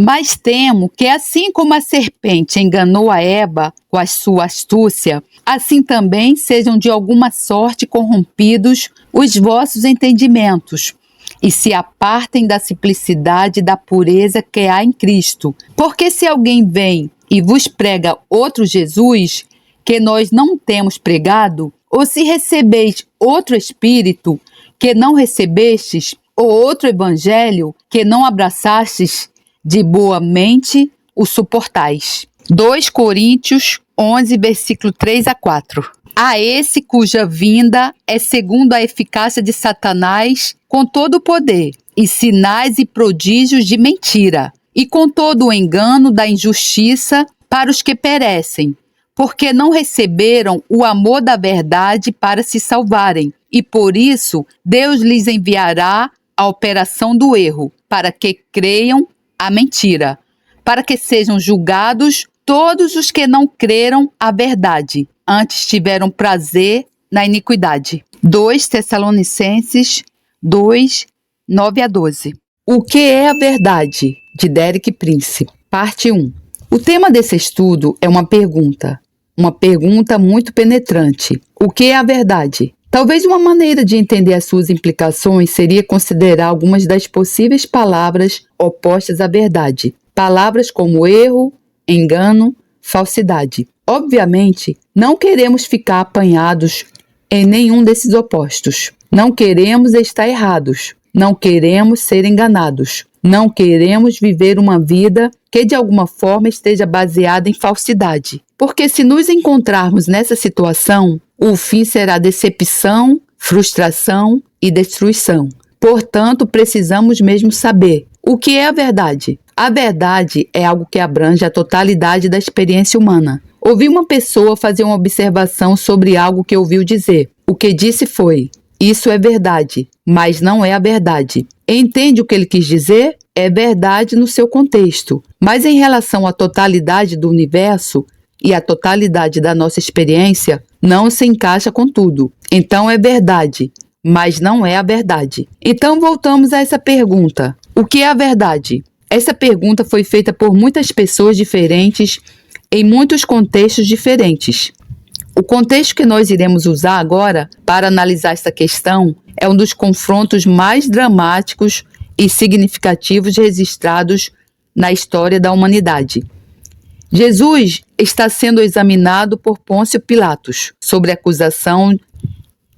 Mas temo que, assim como a serpente enganou a Eva com a sua astúcia, assim também sejam de alguma sorte corrompidos os vossos entendimentos, e se apartem da simplicidade e da pureza que há em Cristo. Porque se alguém vem e vos prega outro Jesus, que nós não temos pregado, ou se recebeis outro Espírito, que não recebestes, ou outro Evangelho, que não abraçastes, de boa mente o suportais. 2 Coríntios 11, versículo 3 a 4. A esse cuja vinda é segundo a eficácia de Satanás, com todo o poder, e sinais e prodígios de mentira, e com todo o engano da injustiça para os que perecem, porque não receberam o amor da verdade para se salvarem, e por isso Deus lhes enviará a operação do erro, para que creiam a mentira, para que sejam julgados todos os que não creram a verdade, antes tiveram prazer na iniquidade. 2 Tessalonicenses 2, 9 a 12. O que é a verdade? De Derek Prince. Parte 1. O tema desse estudo é uma pergunta muito penetrante. O que é a verdade? Talvez uma maneira de entender as suas implicações seria considerar algumas das possíveis palavras opostas à verdade. Palavras como erro, engano, falsidade. Obviamente, não queremos ficar apanhados em nenhum desses opostos. Não queremos estar errados. Não queremos ser enganados. Não queremos viver uma vida que de alguma forma esteja baseada em falsidade. Porque se nos encontrarmos nessa situação, o fim será decepção, frustração e destruição. Portanto, precisamos mesmo saber o que é a verdade. A verdade é algo que abrange a totalidade da experiência humana. Ouvi uma pessoa fazer uma observação sobre algo que ouviu dizer. O que disse foi: isso é verdade, mas não é a verdade. Entende o que ele quis dizer? É verdade no seu contexto, mas em relação à totalidade do universo e à totalidade da nossa experiência, não se encaixa com tudo. Então é verdade, mas não é a verdade. Então voltamos a essa pergunta. O que é a verdade? Essa pergunta foi feita por muitas pessoas diferentes em muitos contextos diferentes. O contexto que nós iremos usar agora para analisar essa questão é um dos confrontos mais dramáticos e significativos registrados na história da humanidade. Jesus está sendo examinado por Pôncio Pilatos sobre a acusação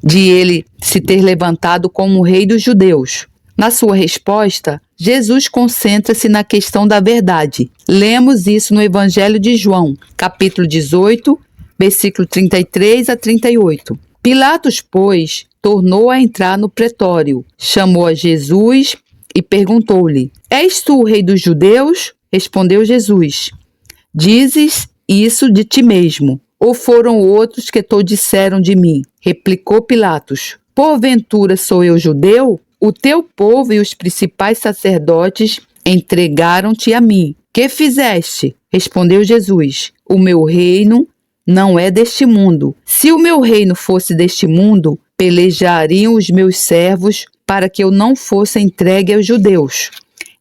de ele se ter levantado como rei dos judeus. Na sua resposta, Jesus concentra-se na questão da verdade. Lemos isso no Evangelho de João, capítulo 18, versículo 33 a 38. Pilatos, pois, tornou a entrar no pretório, chamou a Jesus e perguntou-lhe: És tu o rei dos judeus? Respondeu Jesus: Dizes isso de ti mesmo, ou foram outros que te disseram de mim? Replicou Pilatos: Porventura sou eu judeu? O teu povo e os principais sacerdotes entregaram-te a mim. Que fizeste? Respondeu Jesus: O meu reino não é deste mundo. Se o meu reino fosse deste mundo, pelejariam os meus servos para que eu não fosse entregue aos judeus.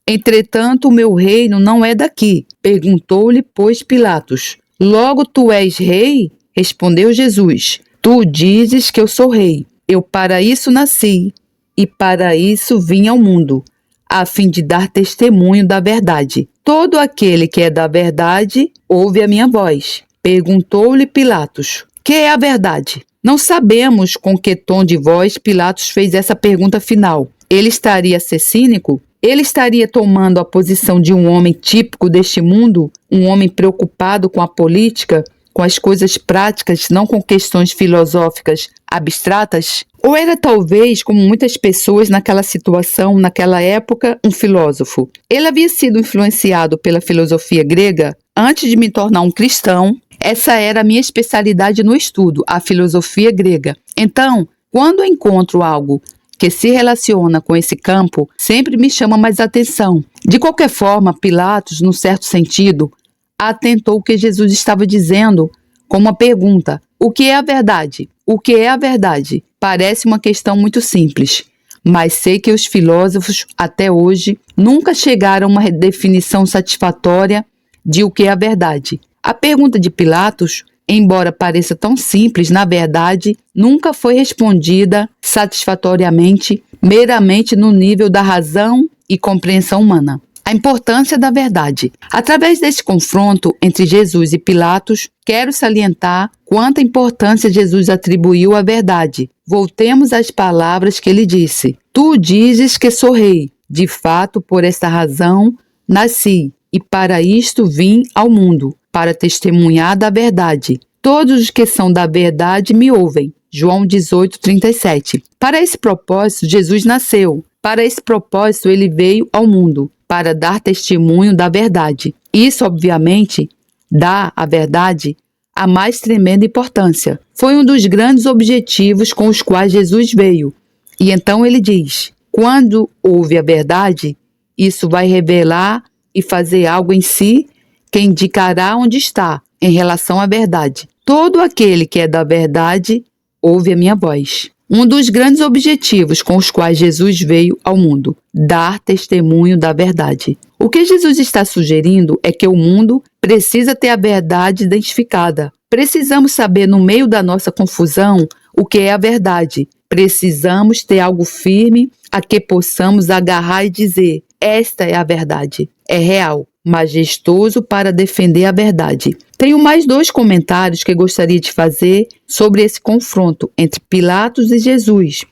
Entretanto, o meu reino não é daqui. Perguntou-lhe, pois, Pilatos: Logo tu és rei? Respondeu Jesus: Tu dizes que eu sou rei. Eu para isso nasci e para isso vim ao mundo, a fim de dar testemunho da verdade. Todo aquele que é da verdade ouve a minha voz. Perguntou-lhe Pilatos: Que é a verdade? Não sabemos com que tom de voz Pilatos fez essa pergunta final. Ele estaria a ser cínico? Ele estaria tomando a posição de um homem típico deste mundo? Um homem preocupado com a política, com as coisas práticas, não com questões filosóficas abstratas? Ou era talvez, como muitas pessoas naquela situação, naquela época, um filósofo? Ele havia sido influenciado pela filosofia grega. Antes de me tornar um cristão, essa era a minha especialidade no estudo, a filosofia grega. Então, quando eu encontro algo que se relaciona com esse campo, sempre me chama mais atenção. De qualquer forma, Pilatos, num certo sentido, atentou o que Jesus estava dizendo com uma pergunta: o que é a verdade? O que é a verdade? Parece uma questão muito simples, mas sei que os filósofos, até hoje, nunca chegaram a uma definição satisfatória de o que é a verdade. A pergunta de Pilatos, embora pareça tão simples, na verdade, nunca foi respondida satisfatoriamente, meramente no nível da razão e compreensão humana. A importância da verdade. Através deste confronto entre Jesus e Pilatos, quero salientar quanta importância Jesus atribuiu à verdade. Voltemos às palavras que ele disse: Tu dizes que sou rei. De fato, por esta razão, nasci, e para isto vim ao mundo, para testemunhar da verdade. Todos os que são da verdade me ouvem. João 18:37. Para esse propósito, Jesus nasceu. Para esse propósito, ele veio ao mundo, para dar testemunho da verdade. Isso, obviamente, dá à verdade a mais tremenda importância. Foi um dos grandes objetivos com os quais Jesus veio. E então ele diz: quando ouve a verdade, isso vai revelar e fazer algo em si que indicará onde está em relação à verdade. Todo aquele que é da verdade ouve a minha voz. Um dos grandes objetivos com os quais Jesus veio ao mundo: dar testemunho da verdade. O que Jesus está sugerindo é que o mundo precisa ter a verdade identificada. Precisamos saber, no meio da nossa confusão, o que é a verdade. Precisamos ter algo firme a que possamos agarrar e dizer: esta é a verdade. É real, majestoso para defender a verdade. Tenho mais 2 comentários que gostaria de fazer sobre esse confronto entre Pilatos e Jesus.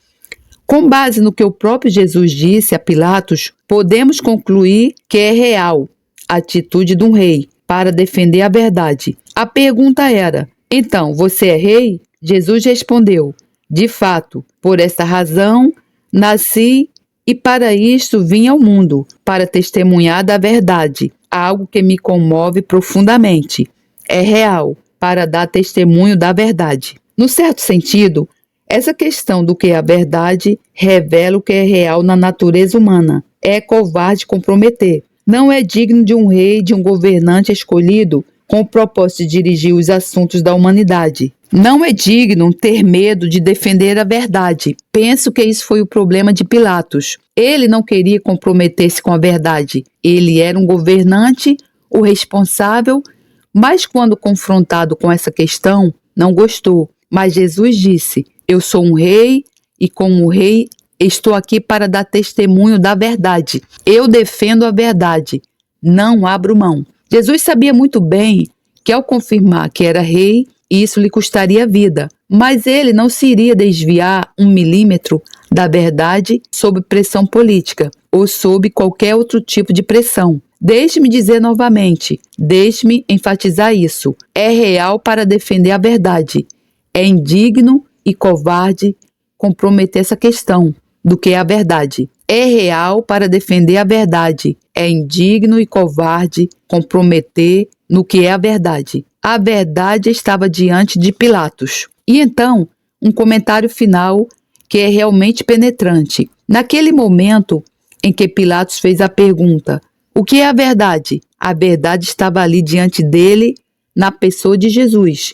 Com base no que o próprio Jesus disse a Pilatos, podemos concluir que é real a atitude de um rei para defender a verdade. A pergunta era: então, você é rei? Jesus respondeu: de fato, por esta razão, nasci e para isto vim ao mundo, para testemunhar da verdade, algo que me comove profundamente. É real, para dar testemunho da verdade. No certo sentido, essa questão do que é a verdade revela o que é real na natureza humana. É covarde comprometer. Não é digno de um rei, de um governante escolhido com o propósito de dirigir os assuntos da humanidade. Não é digno ter medo de defender a verdade. Penso que isso foi o problema de Pilatos. Ele não queria comprometer-se com a verdade. Ele era um governante, o responsável, mas quando confrontado com essa questão, não gostou. Mas Jesus disse: eu sou um rei e como rei estou aqui para dar testemunho da verdade. Eu defendo a verdade, não abro mão. Jesus sabia muito bem que ao confirmar que era rei, isso lhe custaria a vida, mas ele não se iria desviar 1 milímetro da verdade sob pressão política ou sob qualquer outro tipo de pressão. Deixe-me dizer novamente, deixe-me enfatizar isso. É real para defender a verdade. É indigno e covarde comprometer essa questão do que é a verdade. É real para defender a verdade. É indigno e covarde comprometer no que é a verdade. A verdade estava diante de Pilatos. E então, um comentário final que é realmente penetrante. Naquele momento em que Pilatos fez a pergunta: o que é a verdade? A verdade estava ali diante dele, na pessoa de Jesus.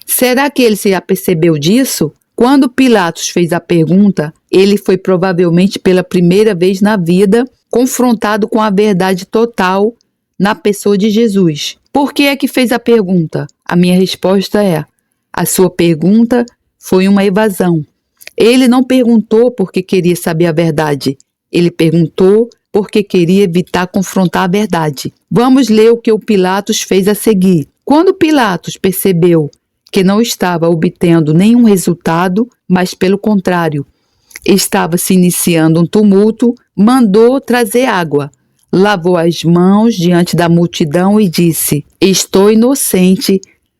Será que ele se apercebeu disso? Quando Pilatos fez a pergunta, ele foi provavelmente pela primeira vez na vida confrontado com a verdade total na pessoa de Jesus. Por que é que fez a pergunta? A minha resposta é: a sua pergunta foi uma evasão. Ele não perguntou porque queria saber a verdade. Ele perguntou porque queria evitar confrontar a verdade. Vamos ler o que o Pilatos fez a seguir. Quando Pilatos percebeu que não estava obtendo nenhum resultado, mas pelo contrário, estava se iniciando um tumulto, mandou trazer água. Lavou as mãos diante da multidão e disse: estou inocente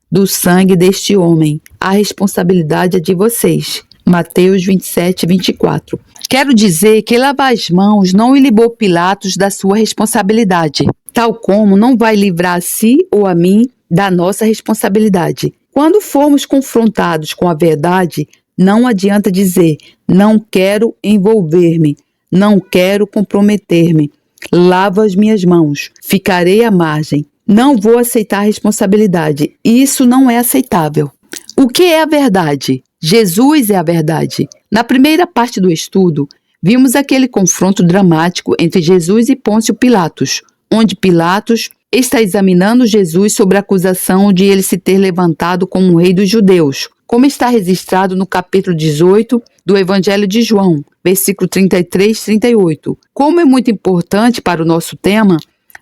do sangue deste homem. A responsabilidade é de vocês. Mateus 27:24. Quero dizer que lavar as mãos não ilibou Pilatos da sua responsabilidade, tal como não vai livrar a si ou a mim da nossa responsabilidade. Quando formos confrontados com a verdade, não adianta dizer: não quero envolver-me, não quero comprometer-me. Lavo as minhas mãos, ficarei à margem. Não vou aceitar a responsabilidade. Isso não é aceitável. O que é a verdade? Jesus é a verdade. Na primeira parte do estudo, vimos aquele confronto dramático entre Jesus e Pôncio Pilatos, onde Pilatos está examinando Jesus sobre a acusação de ele se ter levantado como rei dos judeus, como está registrado no capítulo 18 do Evangelho de João, versículo 33 e 38. Como é muito importante para o nosso tema,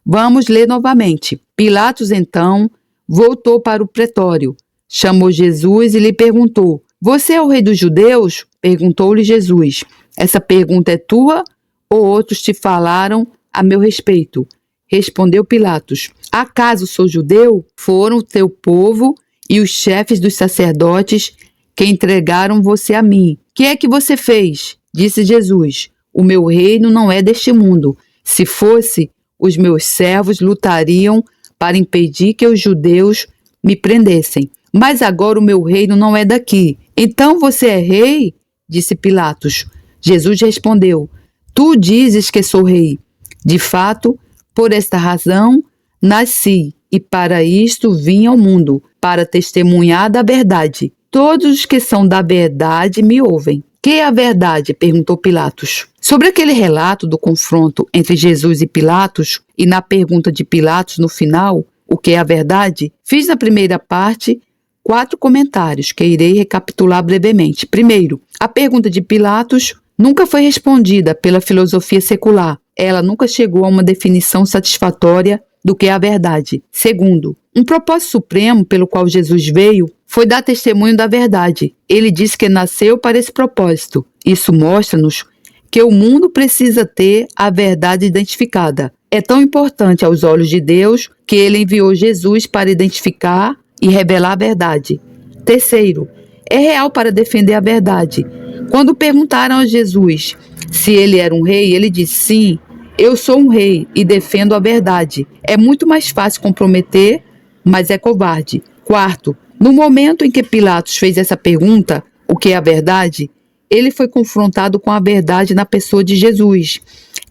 vamos ler novamente. Pilatos, então, voltou para o pretório, chamou Jesus e lhe perguntou: "Você é o rei dos judeus?" Perguntou-lhe Jesus. "Essa pergunta é tua ou outros te falaram a meu respeito?" Respondeu Pilatos: "Acaso sou judeu? Foram o teu povo e os chefes dos sacerdotes que entregaram você a mim. Que é que você fez?" Disse Jesus: "O meu reino não é deste mundo. Se fosse, os meus servos lutariam para impedir que os judeus me prendessem. Mas agora o meu reino não é daqui." "Então você é rei?" disse Pilatos. Jesus respondeu: "Tu dizes que sou rei. De fato, por esta razão nasci, e para isto vim ao mundo, para testemunhar da verdade. Todos os que são da verdade me ouvem." "Que é a verdade?" perguntou Pilatos. Sobre aquele relato do confronto entre Jesus e Pilatos, e na pergunta de Pilatos no final, "o que é a verdade?", fiz na primeira parte 4 comentários que irei recapitular brevemente. Primeiro, a pergunta de Pilatos nunca foi respondida pela filosofia secular. Ela nunca chegou a uma definição satisfatória do que é a verdade. Segundo, um propósito supremo pelo qual Jesus veio foi dar testemunho da verdade. Ele disse que nasceu para esse propósito. Isso mostra-nos que o mundo precisa ter a verdade identificada. É tão importante aos olhos de Deus que ele enviou Jesus para identificar e revelar a verdade. Terceiro, é real para defender a verdade. Quando perguntaram a Jesus se ele era um rei, ele disse: "Sim, eu sou um rei e defendo a verdade." É muito mais fácil comprometer, mas é covarde. Quarto, no momento em que Pilatos fez essa pergunta, "o que é a verdade?", ele foi confrontado com a verdade na pessoa de Jesus.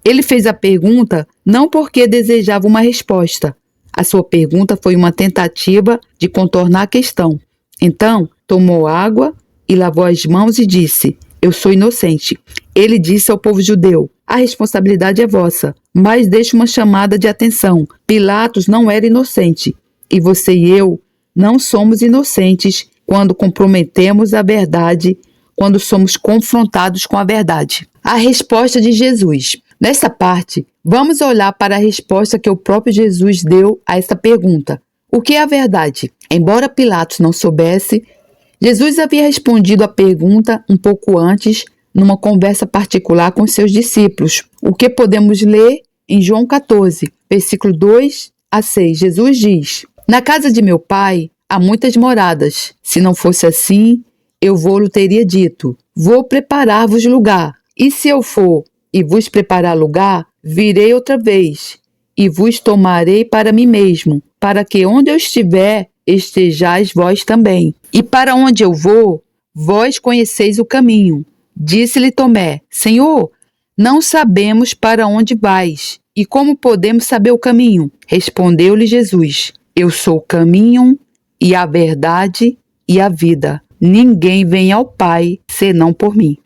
Ele fez a pergunta não porque desejava uma resposta. A sua pergunta foi uma tentativa de contornar a questão. Então, tomou água e lavou as mãos e disse: "Eu sou inocente." Ele disse ao povo judeu: "A responsabilidade é vossa, mas deixe uma chamada de atenção. Pilatos não era inocente, e você e eu não somos inocentes quando comprometemos a verdade, quando somos confrontados com a verdade." A resposta de Jesus. Nesta parte, vamos olhar para a resposta que o próprio Jesus deu a esta pergunta: "O que é a verdade?" Embora Pilatos não soubesse, Jesus havia respondido a pergunta um pouco antes, numa conversa particular com seus discípulos, o que podemos ler em João 14, versículo 2 a 6. Jesus diz: "Na casa de meu pai há muitas moradas. Se não fosse assim, eu vou-lhe teria dito: vou preparar-vos lugar. E se eu for e vos preparar lugar, virei outra vez e vos tomarei para mim mesmo, para que onde eu estiver, estejais vós também. E para onde eu vou, vós conheceis o caminho." Disse-lhe Tomé: "Senhor, não sabemos para onde vais, e como podemos saber o caminho?" Respondeu-lhe Jesus: "Eu sou o caminho e a verdade e a vida. Ninguém vem ao Pai senão por mim."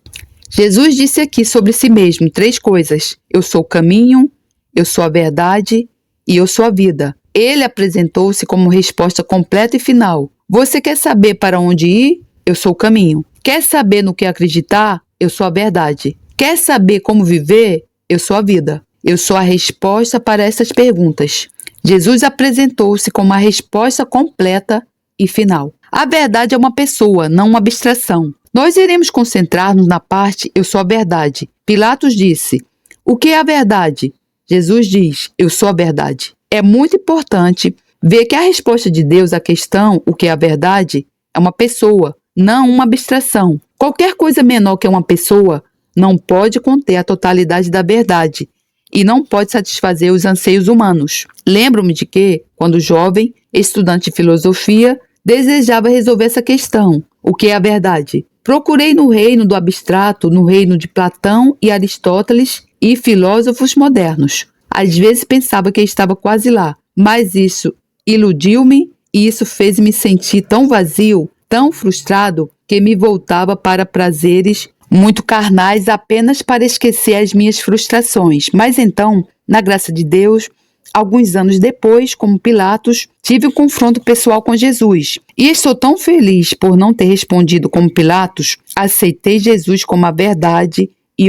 Jesus disse aqui sobre si mesmo 3 coisas: eu sou o caminho, eu sou a verdade e eu sou a vida. Ele apresentou-se como resposta completa e final. Você quer saber para onde ir? Eu sou o caminho. Quer saber no que acreditar? Eu sou a verdade. Quer saber como viver? Eu sou a vida. Eu sou a resposta para essas perguntas. Jesus apresentou-se como a resposta completa e final. A verdade é uma pessoa, não uma abstração. Nós iremos concentrar-nos na parte "eu sou a verdade." Pilatos disse: "O que é a verdade?" Jesus diz: "Eu sou a verdade." É muito importante ver que a resposta de Deus à questão "o que é a verdade?" é uma pessoa, não uma abstração. Qualquer coisa menor que uma pessoa não pode conter a totalidade da verdade e não pode satisfazer os anseios humanos. Lembro-me de que, quando jovem, estudante de filosofia, desejava resolver essa questão: o que é a verdade? Procurei no reino do abstrato, no reino de Platão e Aristóteles e filósofos modernos. Às vezes pensava que estava quase lá, mas isso iludiu-me e isso fez-me sentir tão vazio, tão frustrado, que me voltava para prazeres muito carnais apenas para esquecer as minhas frustrações. Mas então, na graça de Deus, alguns anos depois, como Pilatos, tive um confronto pessoal com Jesus. E estou tão feliz por não ter respondido como Pilatos, aceitei Jesus como a verdade e,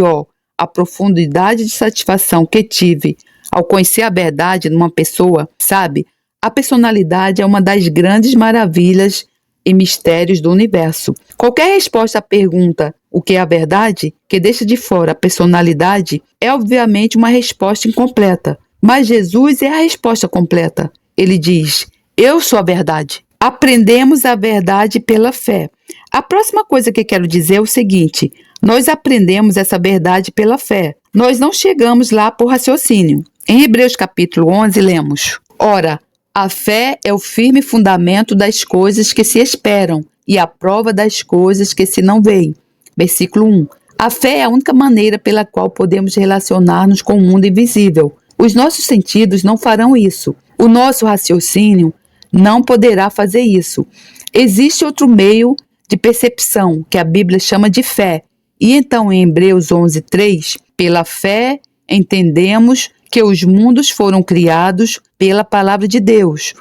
a profundidade de satisfação que tive ao conhecer a verdade numa pessoa, sabe? A personalidade é uma das grandes maravilhas e mistérios do universo. Qualquer resposta à pergunta o que é a verdade, que deixa de fora a personalidade, é obviamente uma resposta incompleta. Mas Jesus é a resposta completa. Ele diz: eu sou a verdade. Aprendemos a verdade pela fé. A próxima coisa que quero dizer é o seguinte: nós aprendemos essa verdade pela fé. Nós não chegamos lá por raciocínio. Em Hebreus capítulo 11 lemos: ora, a fé é o firme fundamento das coisas que se esperam e a prova das coisas que se não veem. Versículo 1. A fé é a única maneira pela qual podemos relacionar-nos com o mundo invisível. Os nossos sentidos não farão isso. O nosso raciocínio não poderá fazer isso. Existe outro meio de percepção, que a Bíblia chama de fé. E então, em Hebreus 11:3, pela fé entendemos que os mundos foram criados pela palavra de Deus,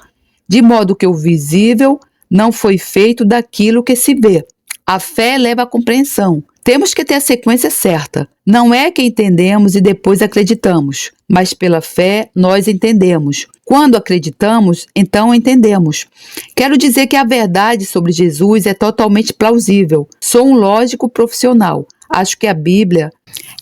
de modo que o visível não foi feito daquilo que se vê. A fé leva à compreensão. Temos que ter a sequência certa. Não é que entendemos e depois acreditamos, mas pela fé nós entendemos. Quando acreditamos, então entendemos. Quero dizer que a verdade sobre Jesus é totalmente plausível. Sou um lógico profissional. Acho que a Bíblia,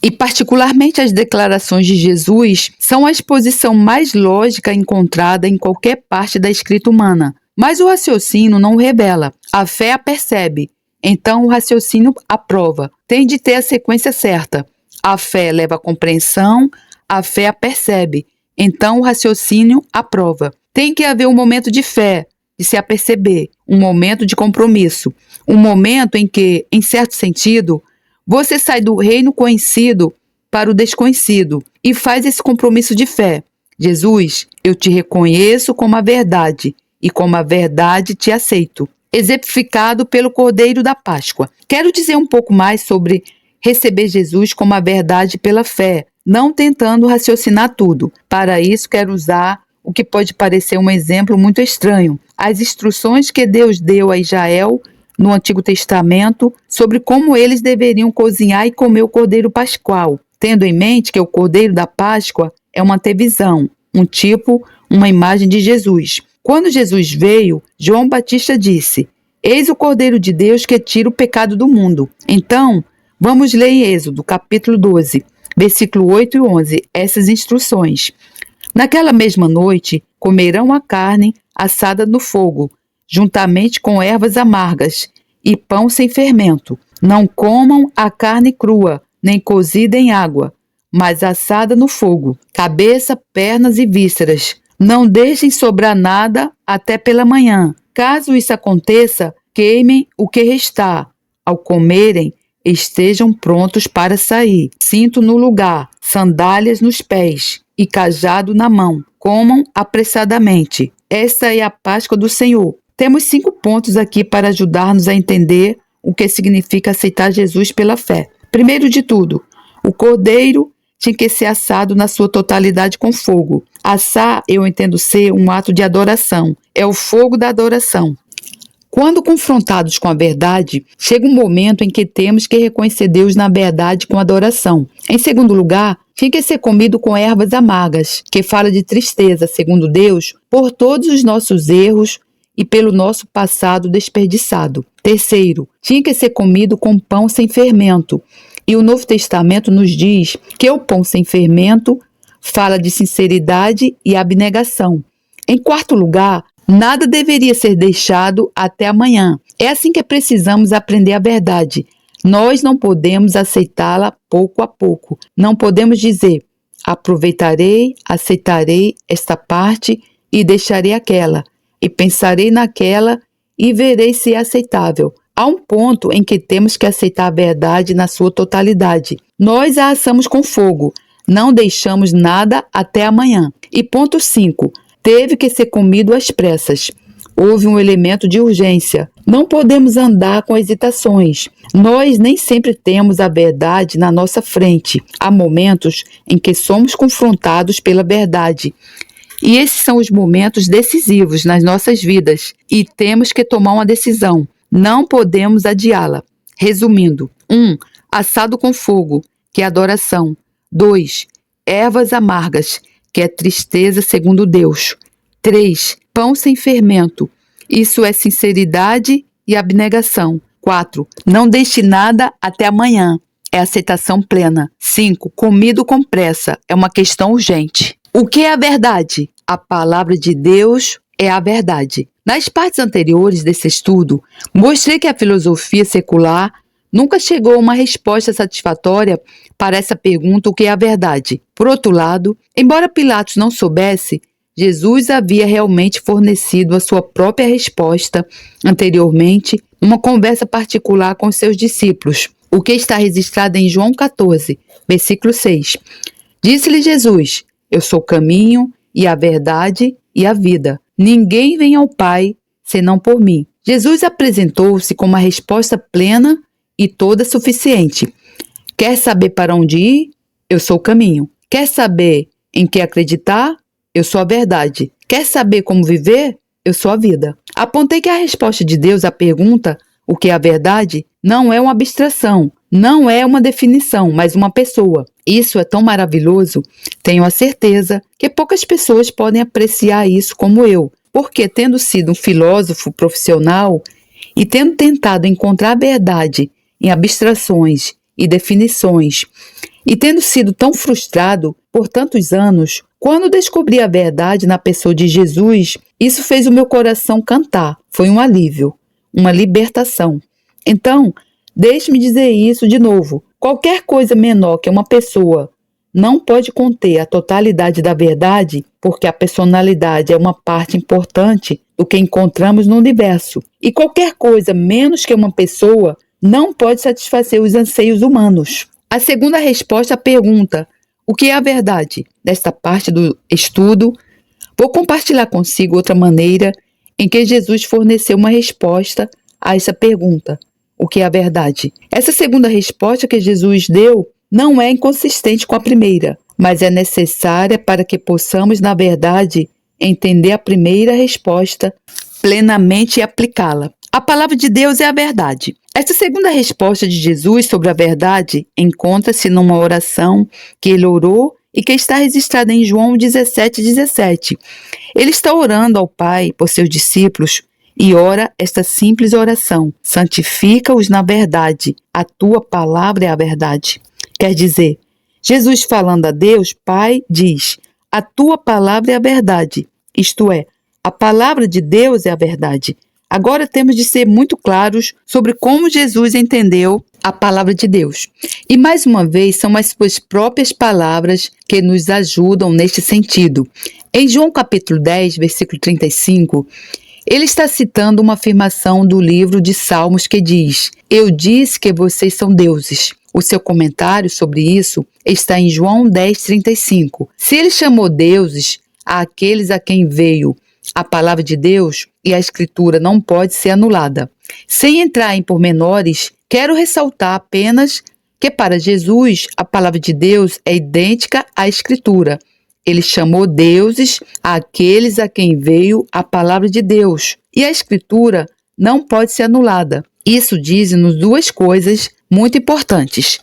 e particularmente as declarações de Jesus, são a exposição mais lógica encontrada em qualquer parte da escrita humana. Mas o raciocínio não o revela. A fé a percebe. Então o raciocínio aprova. Tem de ter a sequência certa. A fé leva à compreensão, a fé a percebe. Então o raciocínio aprova. Tem que haver um momento de fé, de se aperceber, um momento de compromisso, um momento em que, em certo sentido, você sai do reino conhecido para o desconhecido e faz esse compromisso de fé. Jesus, eu te reconheço como a verdade e como a verdade te aceito. Exemplificado pelo Cordeiro da Páscoa. Quero dizer um pouco mais sobre receber Jesus como a verdade pela fé, não tentando raciocinar tudo. Para isso, quero usar o que pode parecer um exemplo muito estranho. As instruções que Deus deu a Israel no Antigo Testamento sobre como eles deveriam cozinhar e comer o Cordeiro Pascual, tendo em mente que o Cordeiro da Páscoa é uma antevisão, um tipo, uma imagem de Jesus. Quando Jesus veio, João Batista disse: eis o Cordeiro de Deus que tira o pecado do mundo. Então, vamos ler em Êxodo, capítulo 12, versículo 8 e 11, essas instruções. Naquela mesma noite, comerão a carne assada no fogo, juntamente com ervas amargas e pão sem fermento. Não comam a carne crua, nem cozida em água, mas assada no fogo, cabeça, pernas e vísceras. Não deixem sobrar nada até pela manhã. Caso isso aconteça, queimem o que restar. Ao comerem, estejam prontos para sair. Cinto no lugar, sandálias nos pés e cajado na mão. Comam apressadamente. Esta é a Páscoa do Senhor. Temos 5 pontos aqui para ajudar-nos a entender o que significa aceitar Jesus pela fé. Primeiro de tudo, o cordeiro tinha que ser assado na sua totalidade com fogo. Assar, eu entendo ser um ato de adoração. É o fogo da adoração. Quando confrontados com a verdade, chega um momento em que temos que reconhecer Deus na verdade com adoração. Em segundo lugar, tinha que ser comido com ervas amargas, que fala de tristeza, segundo Deus, por todos os nossos erros e pelo nosso passado desperdiçado. Terceiro, tinha que ser comido com pão sem fermento. E o Novo Testamento nos diz que o pão sem fermento fala de sinceridade e abnegação. Em quarto lugar, nada deveria ser deixado até amanhã. É assim que precisamos aprender a verdade. Nós não podemos aceitá-la pouco a pouco. Não podemos dizer: aproveitarei, aceitarei esta parte e deixarei aquela, e pensarei naquela e verei se é aceitável. Há um ponto em que temos que aceitar a verdade na sua totalidade. Nós a assamos com fogo, não deixamos nada até amanhã. E ponto 5, teve que ser comido às pressas. Houve um elemento de urgência. Não podemos andar com hesitações. Nós nem sempre temos a verdade na nossa frente. Há momentos em que somos confrontados pela verdade. E esses são os momentos decisivos nas nossas vidas. E temos que tomar uma decisão. Não podemos adiá-la. Resumindo: 1. Assado com fogo, que é adoração. 2. Ervas amargas, que é tristeza segundo Deus. 3. Pão sem fermento. Isso é sinceridade e abnegação. 4. Não deixe nada até amanhã. É aceitação plena. 5. Comido com pressa. É uma questão urgente. O que é a verdade? A palavra de Deus é a verdade. Nas partes anteriores desse estudo, mostrei que a filosofia secular nunca chegou a uma resposta satisfatória para essa pergunta: o que é a verdade? Por outro lado, embora Pilatos não soubesse, Jesus havia realmente fornecido a sua própria resposta anteriormente, numa conversa particular com seus discípulos, o que está registrado em João 14, versículo 6. Disse-lhe Jesus: eu sou o caminho e a verdade e a vida. Ninguém vem ao Pai senão por mim. Jesus apresentou-se com uma resposta plena e toda suficiente. Quer saber para onde ir? Eu sou o caminho. Quer saber em que acreditar? Eu sou a verdade. Quer saber como viver? Eu sou a vida. Apontei que a resposta de Deus à pergunta, o que é a verdade, não é uma abstração, não é uma definição, mas uma pessoa. Isso é tão maravilhoso, tenho a certeza que poucas pessoas podem apreciar isso como eu, porque tendo sido um filósofo profissional e tendo tentado encontrar a verdade em abstrações e definições, e tendo sido tão frustrado por tantos anos, quando descobri a verdade na pessoa de Jesus, isso fez o meu coração cantar. Foi um alívio, uma libertação. Então, deixe-me dizer isso de novo. Qualquer coisa menor que uma pessoa não pode conter a totalidade da verdade, porque a personalidade é uma parte importante do que encontramos no universo. E qualquer coisa menos que uma pessoa não pode satisfazer os anseios humanos. A segunda resposta à pergunta: o que é a verdade? Desta parte do estudo, vou compartilhar consigo outra maneira em que Jesus forneceu uma resposta a essa pergunta: o que é a verdade? Essa segunda resposta que Jesus deu não é inconsistente com a primeira, mas é necessária para que possamos, na verdade, entender a primeira resposta plenamente e aplicá-la. A palavra de Deus é a verdade. Esta segunda resposta de Jesus sobre a verdade encontra-se numa oração que ele orou e que está registrada em João 17:17. Ele está orando ao Pai por seus discípulos e ora esta simples oração: santifica-os na verdade, a tua palavra é a verdade. Quer dizer, Jesus falando a Deus, Pai, diz: a tua palavra é a verdade, isto é, a palavra de Deus é a verdade. Agora temos de ser muito claros sobre como Jesus entendeu a palavra de Deus. E mais uma vez, são as suas próprias palavras que nos ajudam neste sentido. Em João capítulo 10, versículo 35, ele está citando uma afirmação do livro de Salmos que diz: eu disse que vocês são deuses. O seu comentário sobre isso está em João 10:35. Se ele chamou deuses àqueles a quem veio a palavra de Deus, e a Escritura não pode ser anulada. Sem entrar em pormenores, quero ressaltar apenas que para Jesus a palavra de Deus é idêntica à Escritura. Ele chamou deuses àqueles a quem veio a palavra de Deus, e a Escritura não pode ser anulada. Isso diz-nos duas coisas muito importantes.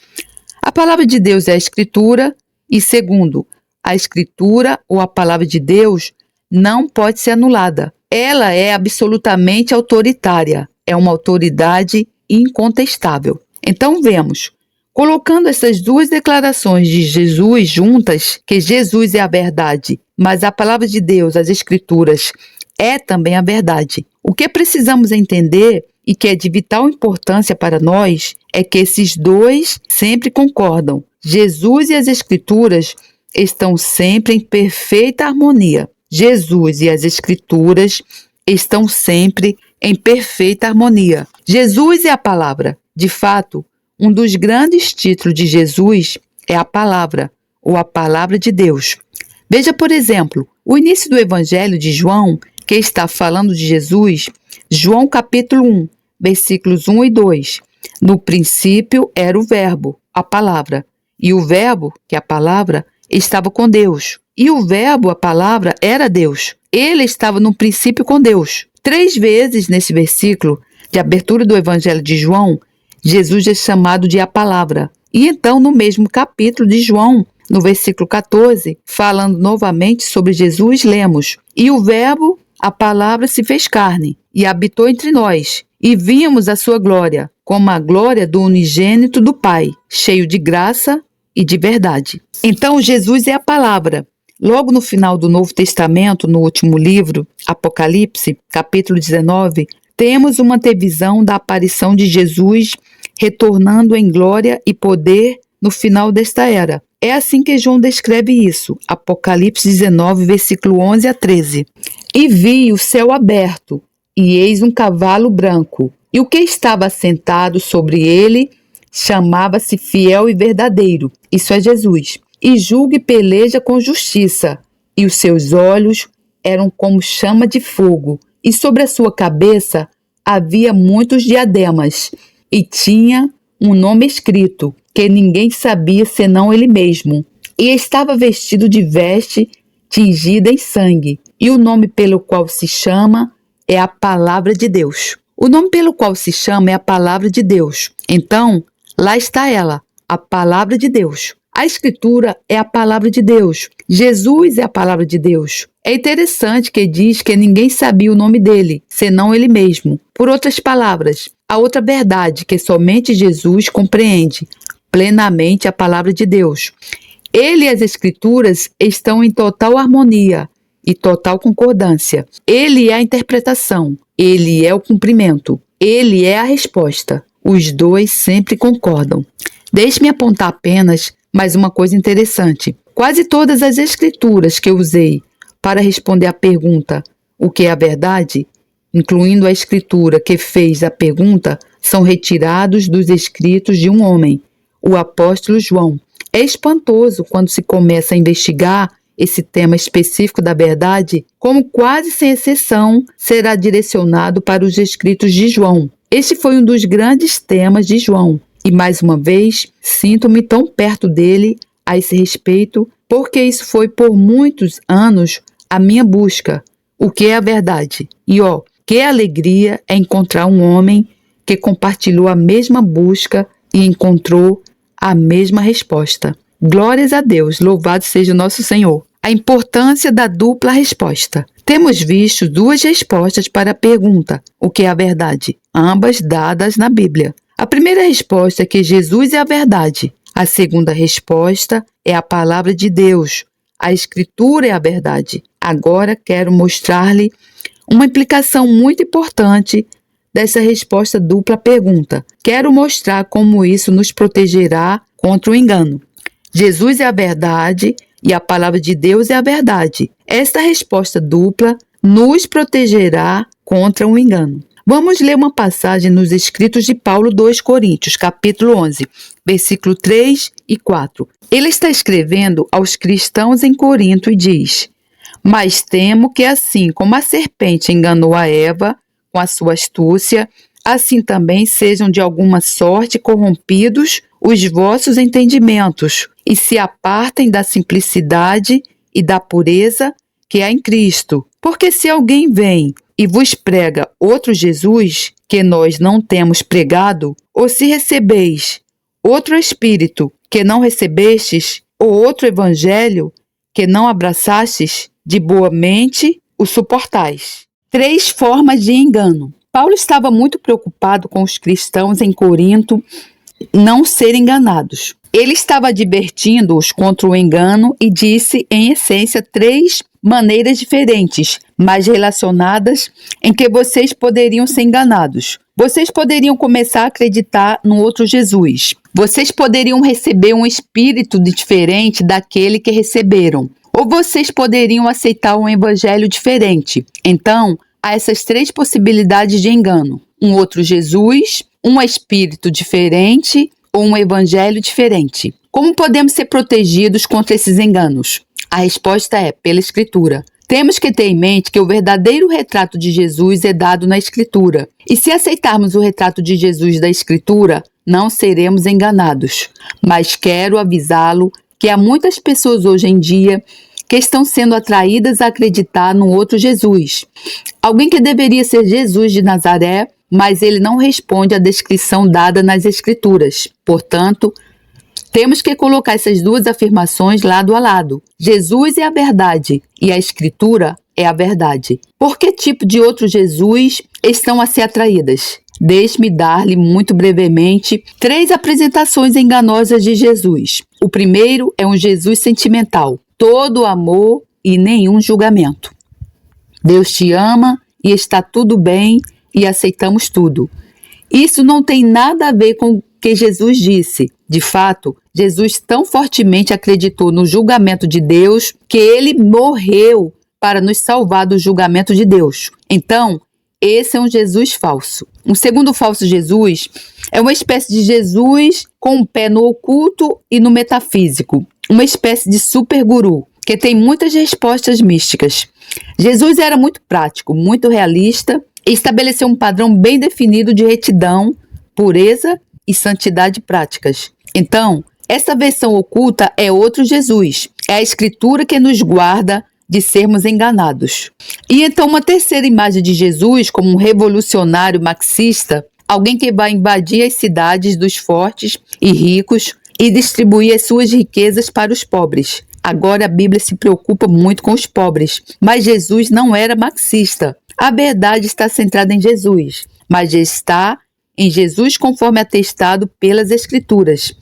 A palavra de Deus é a Escritura e, segundo, a Escritura ou a palavra de Deus não pode ser anulada. Ela é absolutamente autoritária, é uma autoridade incontestável. Então vemos, colocando essas duas declarações de Jesus juntas, que Jesus é a verdade, mas a palavra de Deus, as Escrituras, é também a verdade. O que precisamos entender e que é de vital importância para nós é que esses dois sempre concordam. Jesus e as Escrituras estão sempre em perfeita harmonia. Jesus e as Escrituras estão sempre em perfeita harmonia. Jesus é a palavra. De fato, um dos grandes títulos de Jesus é a palavra, ou a palavra de Deus. Veja, por exemplo, o início do Evangelho de João, que está falando de Jesus, João capítulo 1, versículos 1 e 2. No princípio era o Verbo, a palavra, e o Verbo, que é a palavra, estava com Deus. E o Verbo, a palavra, era Deus. Ele estava no princípio com Deus. 3 vezes nesse versículo de abertura do Evangelho de João, Jesus é chamado de a palavra. E então, no mesmo capítulo de João, no versículo 14, falando novamente sobre Jesus, lemos: E o Verbo, a palavra, se fez carne e habitou entre nós, e vimos a sua glória, como a glória do unigênito do Pai, cheio de graça e de verdade. Então, Jesus é a palavra. Logo no final do Novo Testamento, no último livro, Apocalipse, capítulo 19, temos uma antevisão da aparição de Jesus retornando em glória e poder no final desta era. É assim que João descreve isso, Apocalipse 19, versículo 11 a 13. E vi o céu aberto, e eis um cavalo branco, e o que estava sentado sobre ele chamava-se Fiel e Verdadeiro, isso é Jesus, e julga e peleja com justiça, e os seus olhos eram como chama de fogo, e sobre a sua cabeça havia muitos diademas, e tinha um nome escrito, que ninguém sabia senão ele mesmo. E estava vestido de veste tingida em sangue, e o nome pelo qual se chama é a Palavra de Deus. O nome pelo qual se chama é a Palavra de Deus. Então, lá está ela, a Palavra de Deus. A Escritura é a Palavra de Deus. Jesus é a Palavra de Deus. É interessante que diz que ninguém sabia o nome dele, senão ele mesmo. Por outras palavras, a outra verdade que somente Jesus compreende plenamente a Palavra de Deus. Ele e as Escrituras estão em total harmonia e total concordância. Ele é a interpretação, ele é o cumprimento, ele é a resposta. Os dois sempre concordam. Deixe-me apontar apenas mais uma coisa interessante. Quase todas as Escrituras que eu usei para responder à pergunta o que é a verdade, incluindo a Escritura que fez a pergunta, são retirados dos escritos de um homem, o apóstolo João. É espantoso quando se começa a investigar esse tema específico da verdade, como quase sem exceção será direcionado para os escritos de João. Este foi um dos grandes temas de João. E mais uma vez, sinto-me tão perto dele a esse respeito, porque isso foi por muitos anos a minha busca. O que é a verdade? E que alegria é encontrar um homem que compartilhou a mesma busca e encontrou a mesma resposta. Glórias a Deus, louvado seja o nosso Senhor. A importância da dupla resposta. Temos visto 2 respostas para a pergunta, o que é a verdade? Ambas dadas na Bíblia. A primeira resposta é que Jesus é a verdade. A segunda resposta é a palavra de Deus. A Escritura é a verdade. Agora quero mostrar-lhe uma implicação muito importante dessa resposta dupla à pergunta. Quero mostrar como isso nos protegerá contra o engano. Jesus é a verdade e a palavra de Deus é a verdade. Esta resposta dupla nos protegerá contra o engano. Vamos ler uma passagem nos escritos de Paulo 2 Coríntios, capítulo 11, versículo 3 e 4. Ele está escrevendo aos cristãos em Corinto e diz: Mas temo que assim como a serpente enganou a Eva com a sua astúcia, assim também sejam de alguma sorte corrompidos os vossos entendimentos e se apartem da simplicidade e da pureza que há em Cristo. Porque se alguém vem e vos prega outro Jesus que nós não temos pregado, ou se recebeis outro Espírito que não recebestes, ou outro Evangelho que não abraçastes, de boa mente o suportais. 3 formas de engano. Paulo estava muito preocupado com os cristãos em Corinto não serem enganados. Ele estava advertindo-os contra o engano e disse, em essência, 3 maneiras diferentes, mas relacionadas, em que vocês poderiam ser enganados. Vocês poderiam começar a acreditar no outro Jesus. Vocês poderiam receber um espírito diferente daquele que receberam. Ou vocês poderiam aceitar um evangelho diferente. Então, há essas 3 possibilidades de engano. Um outro Jesus, um espírito diferente ou um evangelho diferente. Como podemos ser protegidos contra esses enganos? A resposta é pela Escritura. Temos que ter em mente que o verdadeiro retrato de Jesus é dado na Escritura. E se aceitarmos o retrato de Jesus da Escritura, não seremos enganados. Mas quero avisá-lo que há muitas pessoas hoje em dia que estão sendo atraídas a acreditar no outro Jesus. Alguém que deveria ser Jesus de Nazaré, mas ele não responde à descrição dada nas Escrituras. Portanto, temos que colocar essas duas afirmações lado a lado. Jesus é a verdade e a Escritura é a verdade. Por que tipo de outro Jesus estão a ser atraídas? Deixe-me dar-lhe muito brevemente 3 apresentações enganosas de Jesus. O primeiro é um Jesus sentimental, todo amor e nenhum julgamento. Deus te ama e está tudo bem e aceitamos tudo. Isso não tem nada a ver com o que Jesus disse. De fato, Jesus tão fortemente acreditou no julgamento de Deus que ele morreu para nos salvar do julgamento de Deus. Então, esse é um Jesus falso. Um segundo falso Jesus é uma espécie de Jesus com um pé no oculto e no metafísico. Uma espécie de super guru que tem muitas respostas místicas. Jesus era muito prático, muito realista e estabeleceu um padrão bem definido de retidão, pureza e santidade práticas. Então, essa versão oculta é outro Jesus. É a Escritura que nos guarda de sermos enganados. E então uma terceira imagem de Jesus como um revolucionário marxista, alguém que vai invadir as cidades dos fortes e ricos e distribuir as suas riquezas para os pobres. Agora a Bíblia se preocupa muito com os pobres, mas Jesus não era marxista. A verdade está centrada em Jesus, mas está em Jesus conforme atestado pelas Escrituras.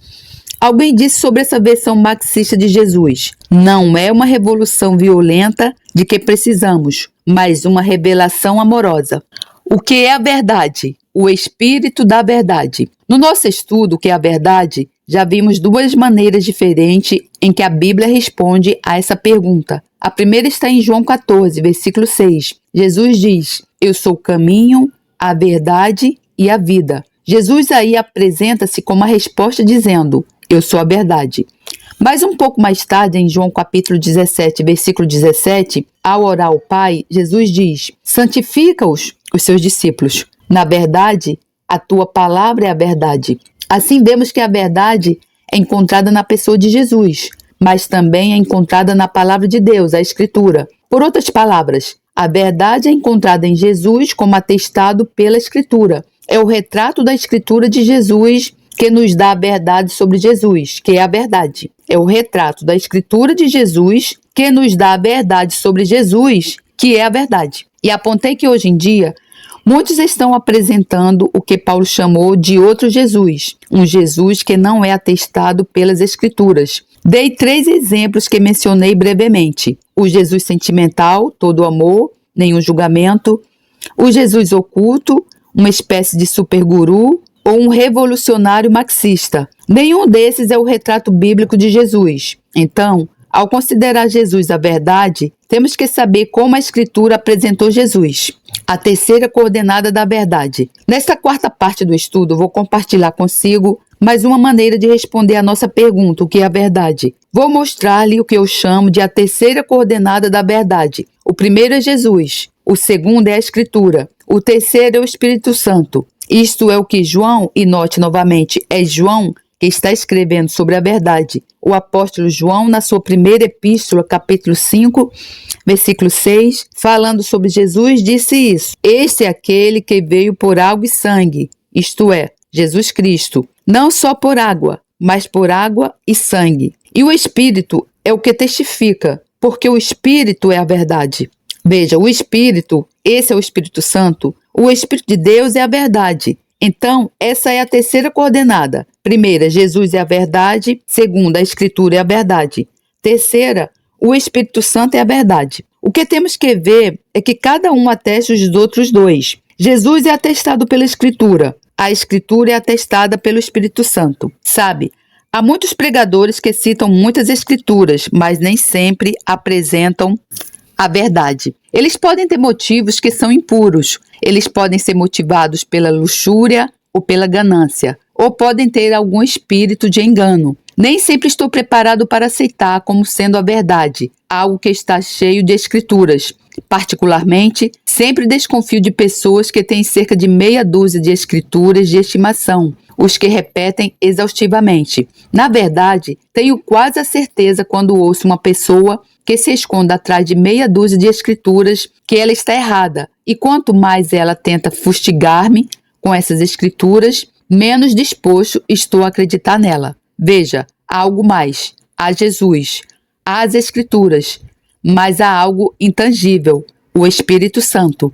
Alguém disse sobre essa versão marxista de Jesus: não é uma revolução violenta de que precisamos, mas uma revelação amorosa. O que é a verdade? O Espírito da verdade. No nosso estudo, o que é a verdade, já vimos 2 maneiras diferentes em que a Bíblia responde a essa pergunta. A primeira está em João 14, versículo 6. Jesus diz: eu sou o caminho, a verdade e a vida. Jesus aí apresenta-se como a resposta dizendo: eu sou a verdade. Mas um pouco mais tarde, em João capítulo 17, versículo 17, ao orar ao Pai, Jesus diz: santifica-os, os seus discípulos. Na verdade, a tua palavra é a verdade. Assim vemos que a verdade é encontrada na pessoa de Jesus, mas também é encontrada na palavra de Deus, a Escritura. Por outras palavras, a verdade é encontrada em Jesus como atestado pela Escritura. É o retrato da Escritura de Jesus que nos dá a verdade sobre Jesus, que é a verdade. É o retrato da Escritura de Jesus que nos dá a verdade sobre Jesus, que é a verdade. E apontei que hoje em dia, muitos estão apresentando o que Paulo chamou de outro Jesus, um Jesus que não é atestado pelas Escrituras. Dei 3 exemplos que mencionei brevemente: o Jesus sentimental, todo amor, nenhum julgamento; o Jesus oculto, uma espécie de super guru, ou um revolucionário marxista. Nenhum desses é o retrato bíblico de Jesus. Então, ao considerar Jesus a verdade, temos que saber como a Escritura apresentou Jesus. A terceira coordenada da verdade. Nesta 4ª parte do estudo, vou compartilhar consigo mais uma maneira de responder à nossa pergunta: o que é a verdade? Vou mostrar-lhe o que eu chamo de a terceira coordenada da verdade. O primeiro é Jesus, o segundo é a Escritura, o terceiro é o Espírito Santo. Isto é o que João, e note novamente, é João que está escrevendo sobre a verdade. O apóstolo João, na sua primeira epístola, capítulo 5, versículo 6, falando sobre Jesus, disse isso: este é aquele que veio por água e sangue, isto é, Jesus Cristo, não só por água, mas por água e sangue. E o Espírito é o que testifica, porque o Espírito é a verdade. Veja, o Espírito, esse é o Espírito Santo, o Espírito de Deus é a verdade. Então, essa é a terceira coordenada. Primeira, Jesus é a verdade. Segunda, a Escritura é a verdade. Terceira, o Espírito Santo é a verdade. O que temos que ver é que cada um atesta os outros 2. Jesus é atestado pela Escritura. A Escritura é atestada pelo Espírito Santo. Sabe, há muitos pregadores que citam muitas Escrituras, mas nem sempre apresentam a verdade. Eles podem ter motivos que são impuros. Eles podem ser motivados pela luxúria ou pela ganância, ou podem ter algum espírito de engano. Nem sempre estou preparado para aceitar como sendo a verdade, algo que está cheio de escrituras. Particularmente, sempre desconfio de pessoas que têm cerca de meia dúzia de escrituras de estimação, os que repetem exaustivamente. Na verdade, tenho quase a certeza quando ouço uma pessoa que se esconde atrás de meia dúzia de escrituras que ela está errada, e quanto mais ela tenta fustigar-me com essas escrituras, menos disposto estou a acreditar nela. Veja, há algo mais. Há Jesus, há as escrituras, mas há algo intangível, o Espírito Santo.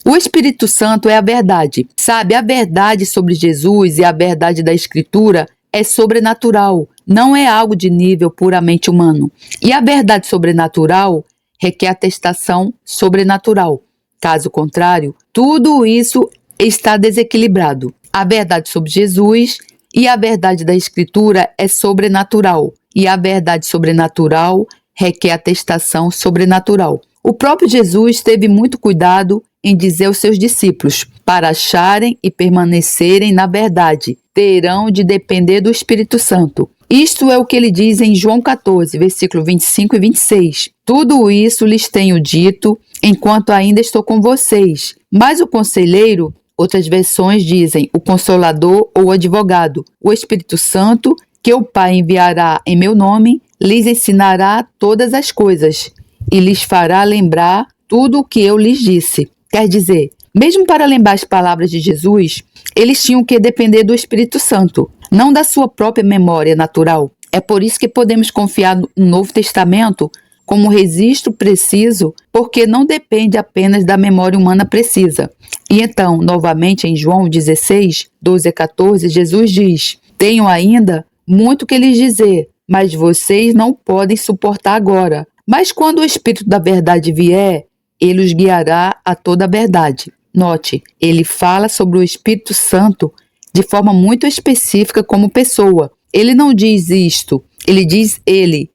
O Espírito Santo é a verdade. Sabe, a verdade sobre Jesus e a verdade da Escritura é sobrenatural, não é algo de nível puramente humano. E a verdade sobrenatural requer atestação sobrenatural. Caso contrário, tudo isso está desequilibrado. A verdade sobre Jesus e a verdade da Escritura é sobrenatural, e a verdade sobrenatural requer atestação sobrenatural. O próprio Jesus teve muito cuidado em dizer aos seus discípulos: para acharem e permanecerem na verdade, terão de depender do Espírito Santo. Isto é o que ele diz em João 14, versículo 25 e 26. Tudo isso lhes tenho dito enquanto ainda estou com vocês. Mas o conselheiro, outras versões dizem o Consolador ou advogado, o Espírito Santo, que o Pai enviará em meu nome, lhes ensinará todas as coisas e lhes fará lembrar tudo o que eu lhes disse. Quer dizer, mesmo para lembrar as palavras de Jesus, eles tinham que depender do Espírito Santo, não da sua própria memória natural. É por isso que podemos confiar no Novo Testamento como registro preciso, porque não depende apenas da memória humana precisa. E então, novamente em João 16, 12 a 14, Jesus diz: tenho ainda muito que lhes dizer, mas vocês não podem suportar agora. Mas quando o Espírito da verdade vier, ele os guiará a toda a verdade. Note, ele fala sobre o Espírito Santo de forma muito específica como pessoa. Ele não diz isto, ele diz ele,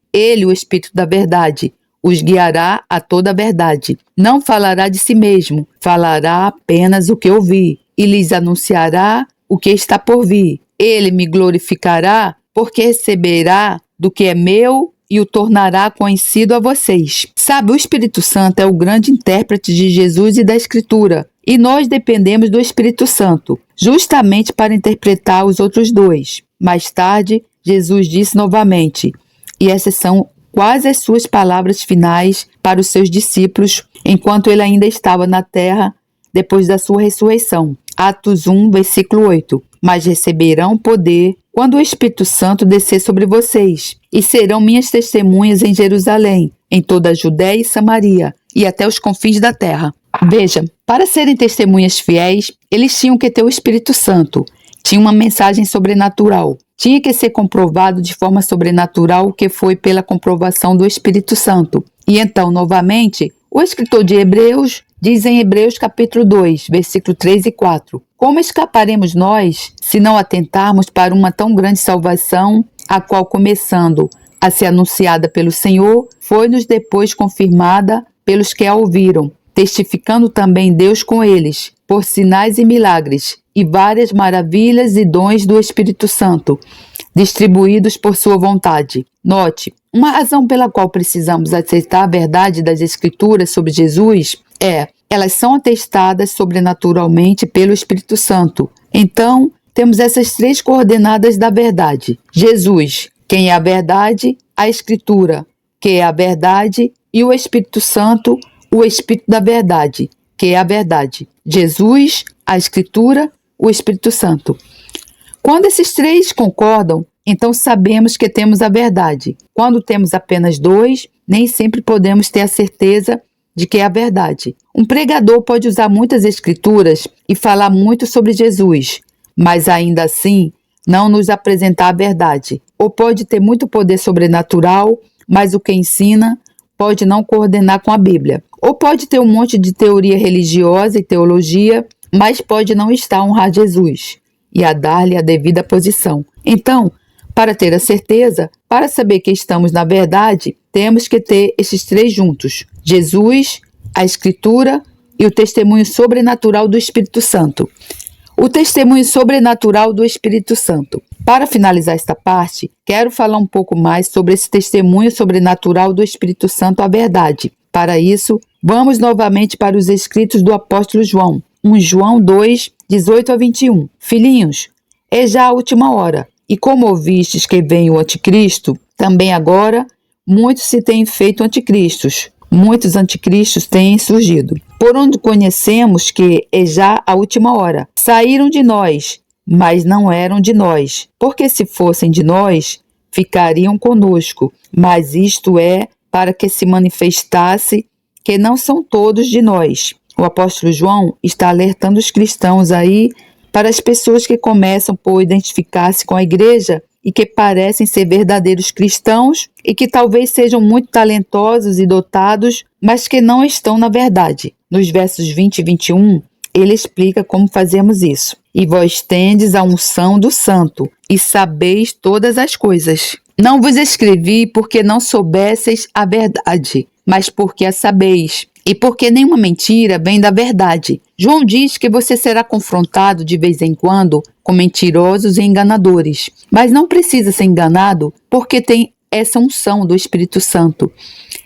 o Espírito da verdade, os guiará a toda a verdade. Não falará de si mesmo, falará apenas o que ouvi e lhes anunciará o que está por vir. Ele me glorificará porque receberá do que é meu e o tornará conhecido a vocês. Sabe, o Espírito Santo é o grande intérprete de Jesus e da Escritura, e nós dependemos do Espírito Santo, justamente para interpretar os outros dois. Mais tarde, Jesus disse novamente, e essas são quase as suas palavras finais para os seus discípulos, enquanto ele ainda estava na terra, depois da sua ressurreição. Atos 1, versículo 8. Mas receberão poder quando o Espírito Santo descer sobre vocês, e serão minhas testemunhas em Jerusalém, em toda a Judéia e Samaria, e até os confins da terra. Veja, para serem testemunhas fiéis, eles tinham que ter o Espírito Santo, tinha uma mensagem sobrenatural, tinha que ser comprovado de forma sobrenatural o que foi pela comprovação do Espírito Santo. E então, novamente, o escritor de Hebreus diz em Hebreus capítulo 2, versículo 3 e 4, como escaparemos nós se não atentarmos para uma tão grande salvação, a qual, começando a ser anunciada pelo Senhor, foi-nos depois confirmada pelos que a ouviram, testificando também Deus com eles, por sinais e milagres, e várias maravilhas e dons do Espírito Santo, distribuídos por sua vontade. Note, uma razão pela qual precisamos aceitar a verdade das Escrituras sobre Jesus é, elas são atestadas sobrenaturalmente pelo Espírito Santo. Então, temos essas três coordenadas da verdade. Jesus, quem é a verdade, a Escritura, que é a verdade, e o Espírito Santo, o Espírito da verdade, que é a verdade. Jesus, a Escritura, o Espírito Santo. Quando esses três concordam, então sabemos que temos a verdade. Quando temos apenas dois, nem sempre podemos ter a certeza de que é a verdade. Um pregador pode usar muitas escrituras e falar muito sobre Jesus, mas ainda assim não nos apresentar a verdade. Ou pode ter muito poder sobrenatural, mas o que ensina pode não coordenar com a Bíblia. Ou pode ter um monte de teoria religiosa e teologia, mas pode não estar a honrar Jesus e a dar-lhe a devida posição. Então, para ter a certeza, para saber que estamos na verdade, temos que ter esses três juntos: Jesus, a Escritura e o testemunho sobrenatural do Espírito Santo. O testemunho sobrenatural do Espírito Santo. Para finalizar esta parte, quero falar um pouco mais sobre esse testemunho sobrenatural do Espírito Santo à verdade. Para isso, vamos novamente para os escritos do apóstolo João. 1 João 2, 18 a 21. Filhinhos, é já a última hora, e como ouvistes que vem o anticristo, também agora muitos se têm feito anticristos. Muitos anticristos têm surgido. Por onde conhecemos que é já a última hora. Saíram de nós, mas não eram de nós. Porque se fossem de nós, ficariam conosco. Mas isto é para que se manifestasse que não são todos de nós. O apóstolo João está alertando os cristãos aí para as pessoas que começam por identificar-se com a igreja e que parecem ser verdadeiros cristãos e que talvez sejam muito talentosos e dotados, mas que não estão na verdade. Nos versos 20 e 21, ele explica como fazemos isso. E vós tendes a unção do santo e sabeis todas as coisas. Não vos escrevi porque não soubesseis a verdade, mas porque a sabeis. E porque nenhuma mentira vem da verdade. João diz que você será confrontado de vez em quando com mentirosos e enganadores. Mas não precisa ser enganado porque tem essa unção do Espírito Santo.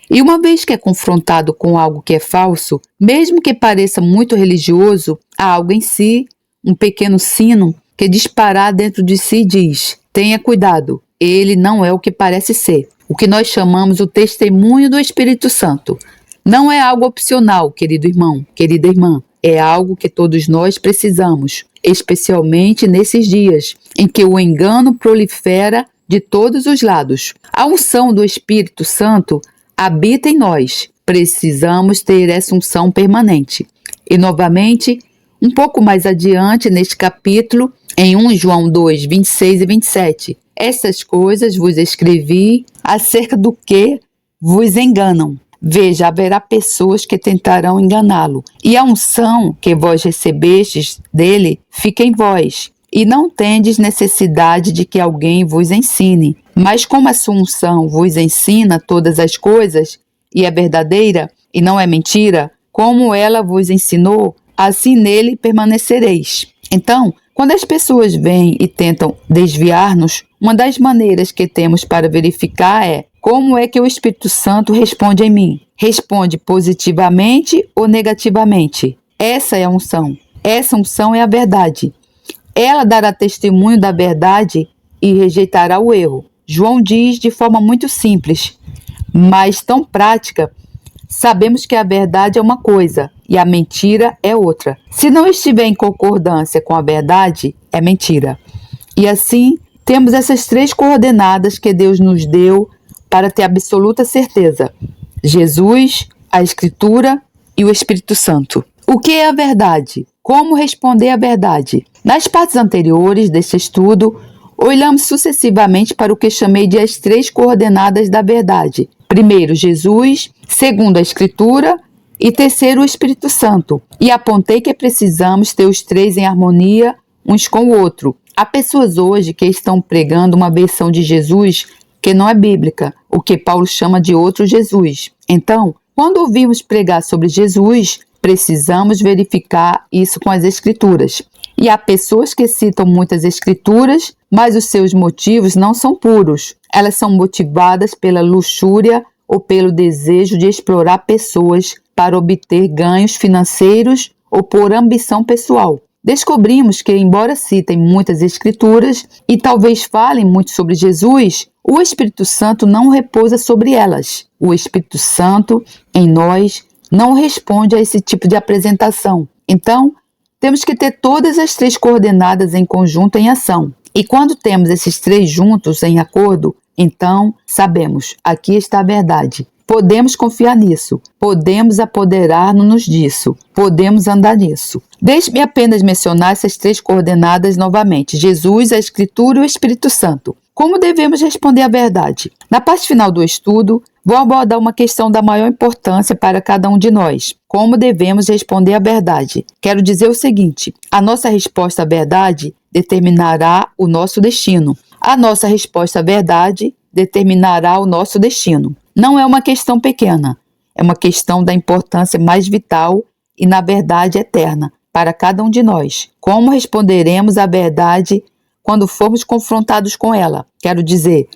E uma vez que é confrontado com algo que é falso, mesmo que pareça muito religioso, há algo em si, um pequeno sino, que disparar dentro de si diz: tenha cuidado, ele não é o que parece ser. O que nós chamamos o testemunho do Espírito Santo. Não é algo opcional, querido irmão, querida irmã. É algo que todos nós precisamos, especialmente nesses dias em que o engano prolifera de todos os lados. A unção do Espírito Santo habita em nós. Precisamos ter essa unção permanente. E novamente, um pouco mais adiante neste capítulo, em 1 João 2, 26 e 27, essas coisas vos escrevi acerca do que vos enganam. Veja, haverá pessoas que tentarão enganá-lo, e a unção que vós recebestes dele fica em vós, e não tendes necessidade de que alguém vos ensine. Mas como a sua unção vos ensina todas as coisas, e é verdadeira, e não é mentira, como ela vos ensinou, assim nele permanecereis. Então, quando as pessoas vêm e tentam desviar-nos, uma das maneiras que temos para verificar é: como é que o Espírito Santo responde em mim? Responde positivamente ou negativamente? Essa é a unção. Essa unção é a verdade. Ela dará testemunho da verdade e rejeitará o erro. João diz de forma muito simples, mas tão prática. Sabemos que a verdade é uma coisa e a mentira é outra. Se não estiver em concordância com a verdade, é mentira. E assim, temos essas 3 coordenadas que Deus nos deu para ter absoluta certeza: Jesus, a Escritura e o Espírito Santo. O que é a verdade? Como responder à verdade? Nas partes anteriores deste estudo, olhamos sucessivamente para o que chamei de as 3 coordenadas da verdade. Primeiro, Jesus. Segundo, a Escritura. E terceiro, o Espírito Santo. E apontei que precisamos ter os 3 em harmonia uns com o outro. Há pessoas hoje que estão pregando uma versão de Jesus que não é bíblica, o que Paulo chama de outro Jesus. Então, quando ouvimos pregar sobre Jesus, precisamos verificar isso com as Escrituras. E há pessoas que citam muitas Escrituras, mas os seus motivos não são puros. Elas são motivadas pela luxúria ou pelo desejo de explorar pessoas para obter ganhos financeiros ou por ambição pessoal. Descobrimos que, embora citem muitas Escrituras e talvez falem muito sobre Jesus, o Espírito Santo não repousa sobre elas. O Espírito Santo, em nós, não responde a esse tipo de apresentação. Então, temos que ter todas as 3 coordenadas em conjunto em ação. E quando temos esses 3 juntos em acordo, então sabemos, aqui está a verdade. Podemos confiar nisso, podemos apoderar-nos disso, podemos andar nisso. Deixe-me apenas mencionar essas 3 coordenadas novamente: Jesus, a Escritura e o Espírito Santo. Como devemos responder à verdade? Na parte final do estudo, vou abordar uma questão da maior importância para cada um de nós: como devemos responder à verdade. Quero dizer o seguinte: a nossa resposta à verdade determinará o nosso destino. A nossa resposta à verdade determinará o nosso destino. Não é uma questão pequena, é uma questão da importância mais vital e, na verdade, eterna para cada um de nós. Como responderemos à verdade quando formos confrontados com ela. Quero dizer,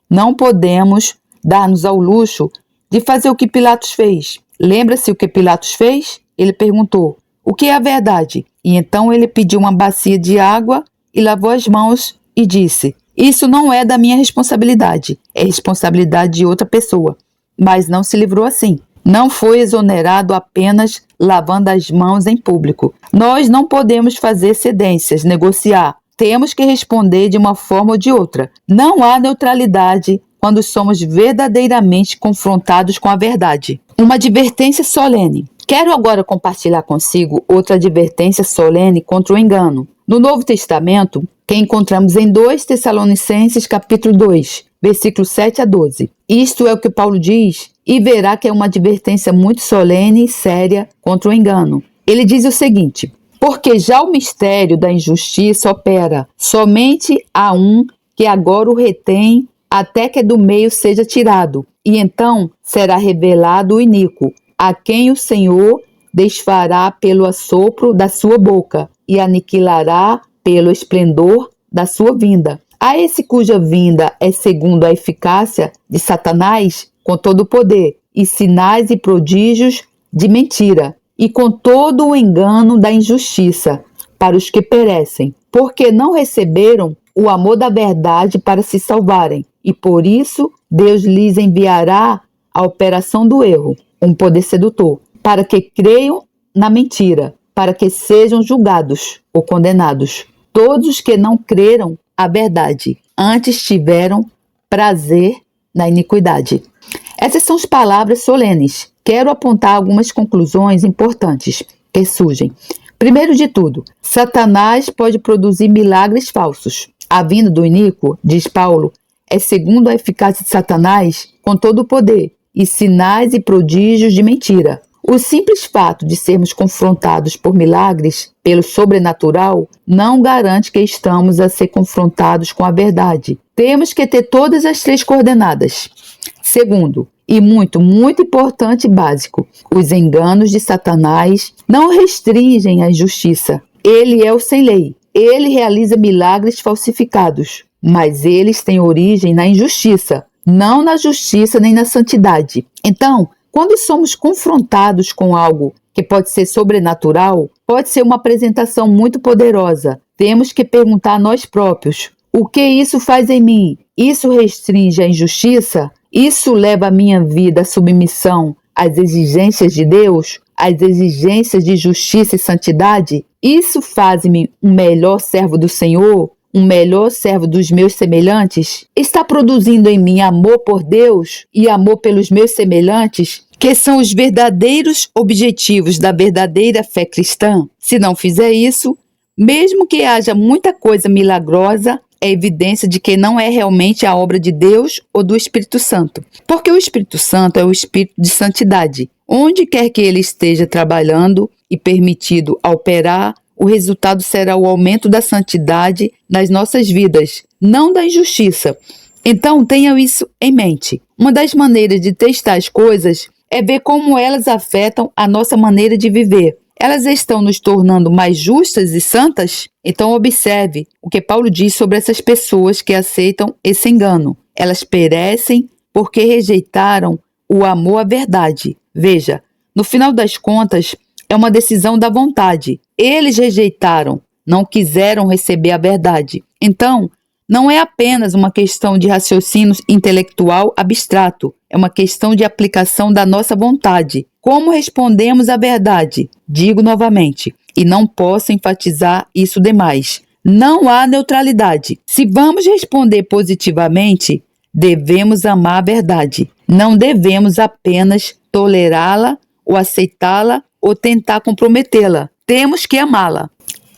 não podemos dar-nos ao luxo de fazer o que Pilatos fez. Lembra-se o que Pilatos fez? Ele perguntou, o que é a verdade? E então ele pediu uma bacia de água e lavou as mãos e disse, isso não é da minha responsabilidade, é responsabilidade de outra pessoa. Mas não se livrou assim. Não foi exonerado apenas lavando as mãos em público. Nós não podemos fazer cedências, negociar. Temos que responder de uma forma ou de outra. Não há neutralidade quando somos verdadeiramente confrontados com a verdade. Uma advertência solene. Quero agora compartilhar consigo outra advertência solene contra o engano. No Novo Testamento, que encontramos em 2 Tessalonicenses capítulo 2, versículos 7 a 12. Isto é o que Paulo diz, e verá que é uma advertência muito solene e séria contra o engano. Ele diz o seguinte, porque já o mistério da injustiça opera, somente há um que agora o retém até que do meio seja tirado, e então será revelado o iníquo, a quem o Senhor desfará pelo assopro da sua boca e aniquilará pelo esplendor da sua vinda. A esse cuja vinda é segundo a eficácia de Satanás, com todo o poder, e sinais e prodígios de mentira, e com todo o engano da injustiça, para os que perecem, porque não receberam o amor da verdade para se salvarem, e por isso Deus lhes enviará a operação do erro, um poder sedutor, para que creiam na mentira, para que sejam julgados ou condenados. Todos os que não creram a verdade, antes tiveram prazer na iniquidade. Essas são as palavras solenes. Quero apontar algumas conclusões importantes que surgem. Primeiro de tudo, Satanás pode produzir milagres falsos. A vinda do iníquo, diz Paulo, é segundo a eficácia de Satanás, com todo o poder, e sinais e prodígios de mentira. O simples fato de sermos confrontados por milagres, pelo sobrenatural, não garante que estamos a ser confrontados com a verdade. Temos que ter todas as 3 coordenadas. Segundo, e muito importante e básico, os enganos de Satanás não restringem a injustiça. Ele é o sem lei. Ele realiza milagres falsificados, mas eles têm origem na injustiça, não na justiça nem na santidade. Então, quando somos confrontados com algo que pode ser sobrenatural, pode ser uma apresentação muito poderosa. Temos que perguntar a nós próprios, o que isso faz em mim? Isso restringe a injustiça? Isso leva a minha vida à submissão às exigências de Deus? Às exigências de justiça e santidade? Isso faz-me um melhor servo do Senhor? Um melhor servo dos meus semelhantes? Está produzindo em mim amor por Deus e amor pelos meus semelhantes, que são os verdadeiros objetivos da verdadeira fé cristã? Se não fizer isso, mesmo que haja muita coisa milagrosa, é evidência de que não é realmente a obra de Deus ou do Espírito Santo. Porque o Espírito Santo é o Espírito de santidade. Onde quer que ele esteja trabalhando e permitido a operar, o resultado será o aumento da santidade nas nossas vidas, não da injustiça. Então, tenham isso em mente. Uma das maneiras de testar as coisas é ver como elas afetam a nossa maneira de viver. Elas estão nos tornando mais justas e santas? Então observe o que Paulo diz sobre essas pessoas que aceitam esse engano. Elas perecem porque rejeitaram o amor à verdade. Veja, no final das contas, é uma decisão da vontade. Eles rejeitaram, não quiseram receber a verdade. Então, não é apenas uma questão de raciocínio intelectual abstrato, é uma questão de aplicação da nossa vontade. Como respondemos à verdade? Digo novamente, e não posso enfatizar isso demais. Não há neutralidade. Se vamos responder positivamente, devemos amar a verdade. Não devemos apenas tolerá-la ou aceitá-la ou tentar comprometê-la. Temos que amá-la.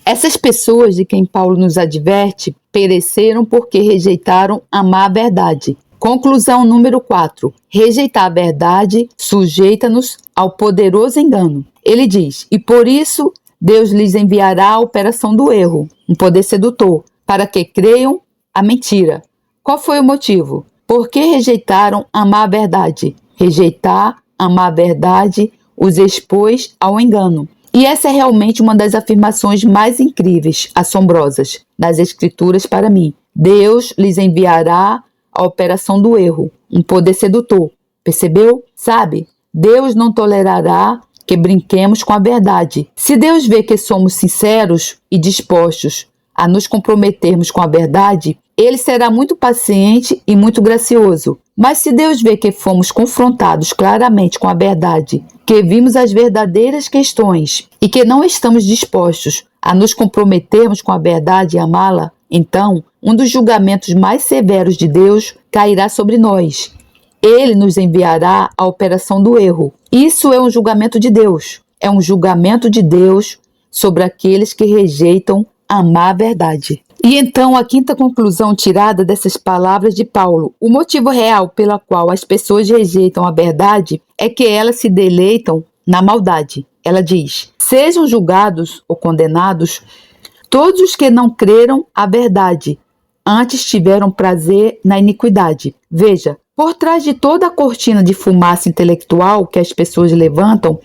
Essas pessoas de quem Paulo nos adverte pereceram porque rejeitaram amar a verdade. Conclusão número 4. Rejeitar a verdade sujeita-nos ao poderoso engano. Ele diz, e por isso Deus lhes enviará a operação do erro, um poder sedutor, para que creiam a mentira. Qual foi o motivo? Por que rejeitaram amar a verdade? Rejeitar, amar a verdade, os expôs ao engano. E essa é realmente uma das afirmações mais incríveis, assombrosas, das Escrituras para mim. Deus lhes enviará a operação do erro, um poder sedutor. Percebeu? Sabe? Deus não tolerará que brinquemos com a verdade. Se Deus vê que somos sinceros e dispostos a nos comprometermos com a verdade, Ele será muito paciente e muito gracioso. Mas se Deus vê que fomos confrontados claramente com a verdade, que vimos as verdadeiras questões e que não estamos dispostos a nos comprometermos com a verdade e amá-la, então um dos julgamentos mais severos de Deus cairá sobre nós. Ele nos enviará a operação do erro. Isso é um julgamento de Deus. É um julgamento de Deus sobre aqueles que rejeitam amar a verdade. E então a quinta conclusão tirada dessas palavras de Paulo: o motivo real pela qual as pessoas rejeitam a verdade é que elas se deleitam na maldade. Ela diz: sejam julgados ou condenados todos os que não creram a verdade, antes tiveram prazer na iniquidade. Veja, por trás de toda a cortina de fumaça intelectual que as pessoas levantam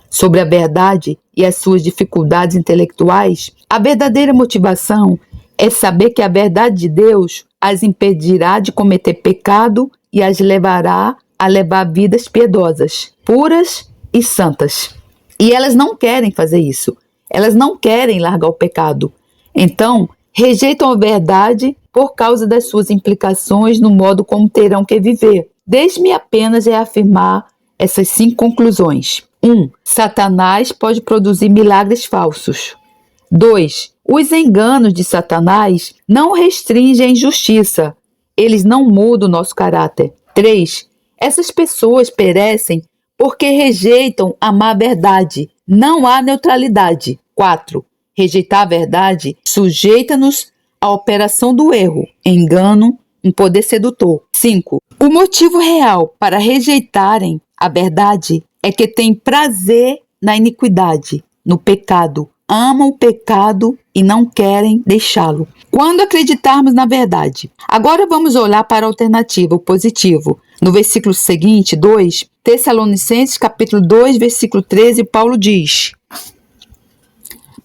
sobre a verdade e as suas dificuldades intelectuais, a verdadeira motivação é saber que a verdade de Deus as impedirá de cometer pecado e as levará a levar vidas piedosas, puras e santas. E elas não querem fazer isso. Elas não querem largar o pecado. Então, rejeitam a verdade por causa das suas implicações no modo como terão que viver. Deixe-me apenas reafirmar essas 5 conclusões. 1. Satanás pode produzir milagres falsos. 2. Os enganos de Satanás não restringem a injustiça. Eles não mudam o nosso caráter. 3. Essas pessoas perecem porque rejeitam amar a verdade. Não há neutralidade. 4. Rejeitar a verdade sujeita-nos à operação do erro, engano, um poder sedutor. 5. O motivo real para rejeitarem a verdade é que têm prazer na iniquidade, no pecado. Amam o pecado e não querem deixá-lo. Quando acreditarmos na verdade. Agora vamos olhar para a alternativa, o positivo. No versículo seguinte, 2, Tessalonicenses capítulo 2, versículo 13, Paulo diz: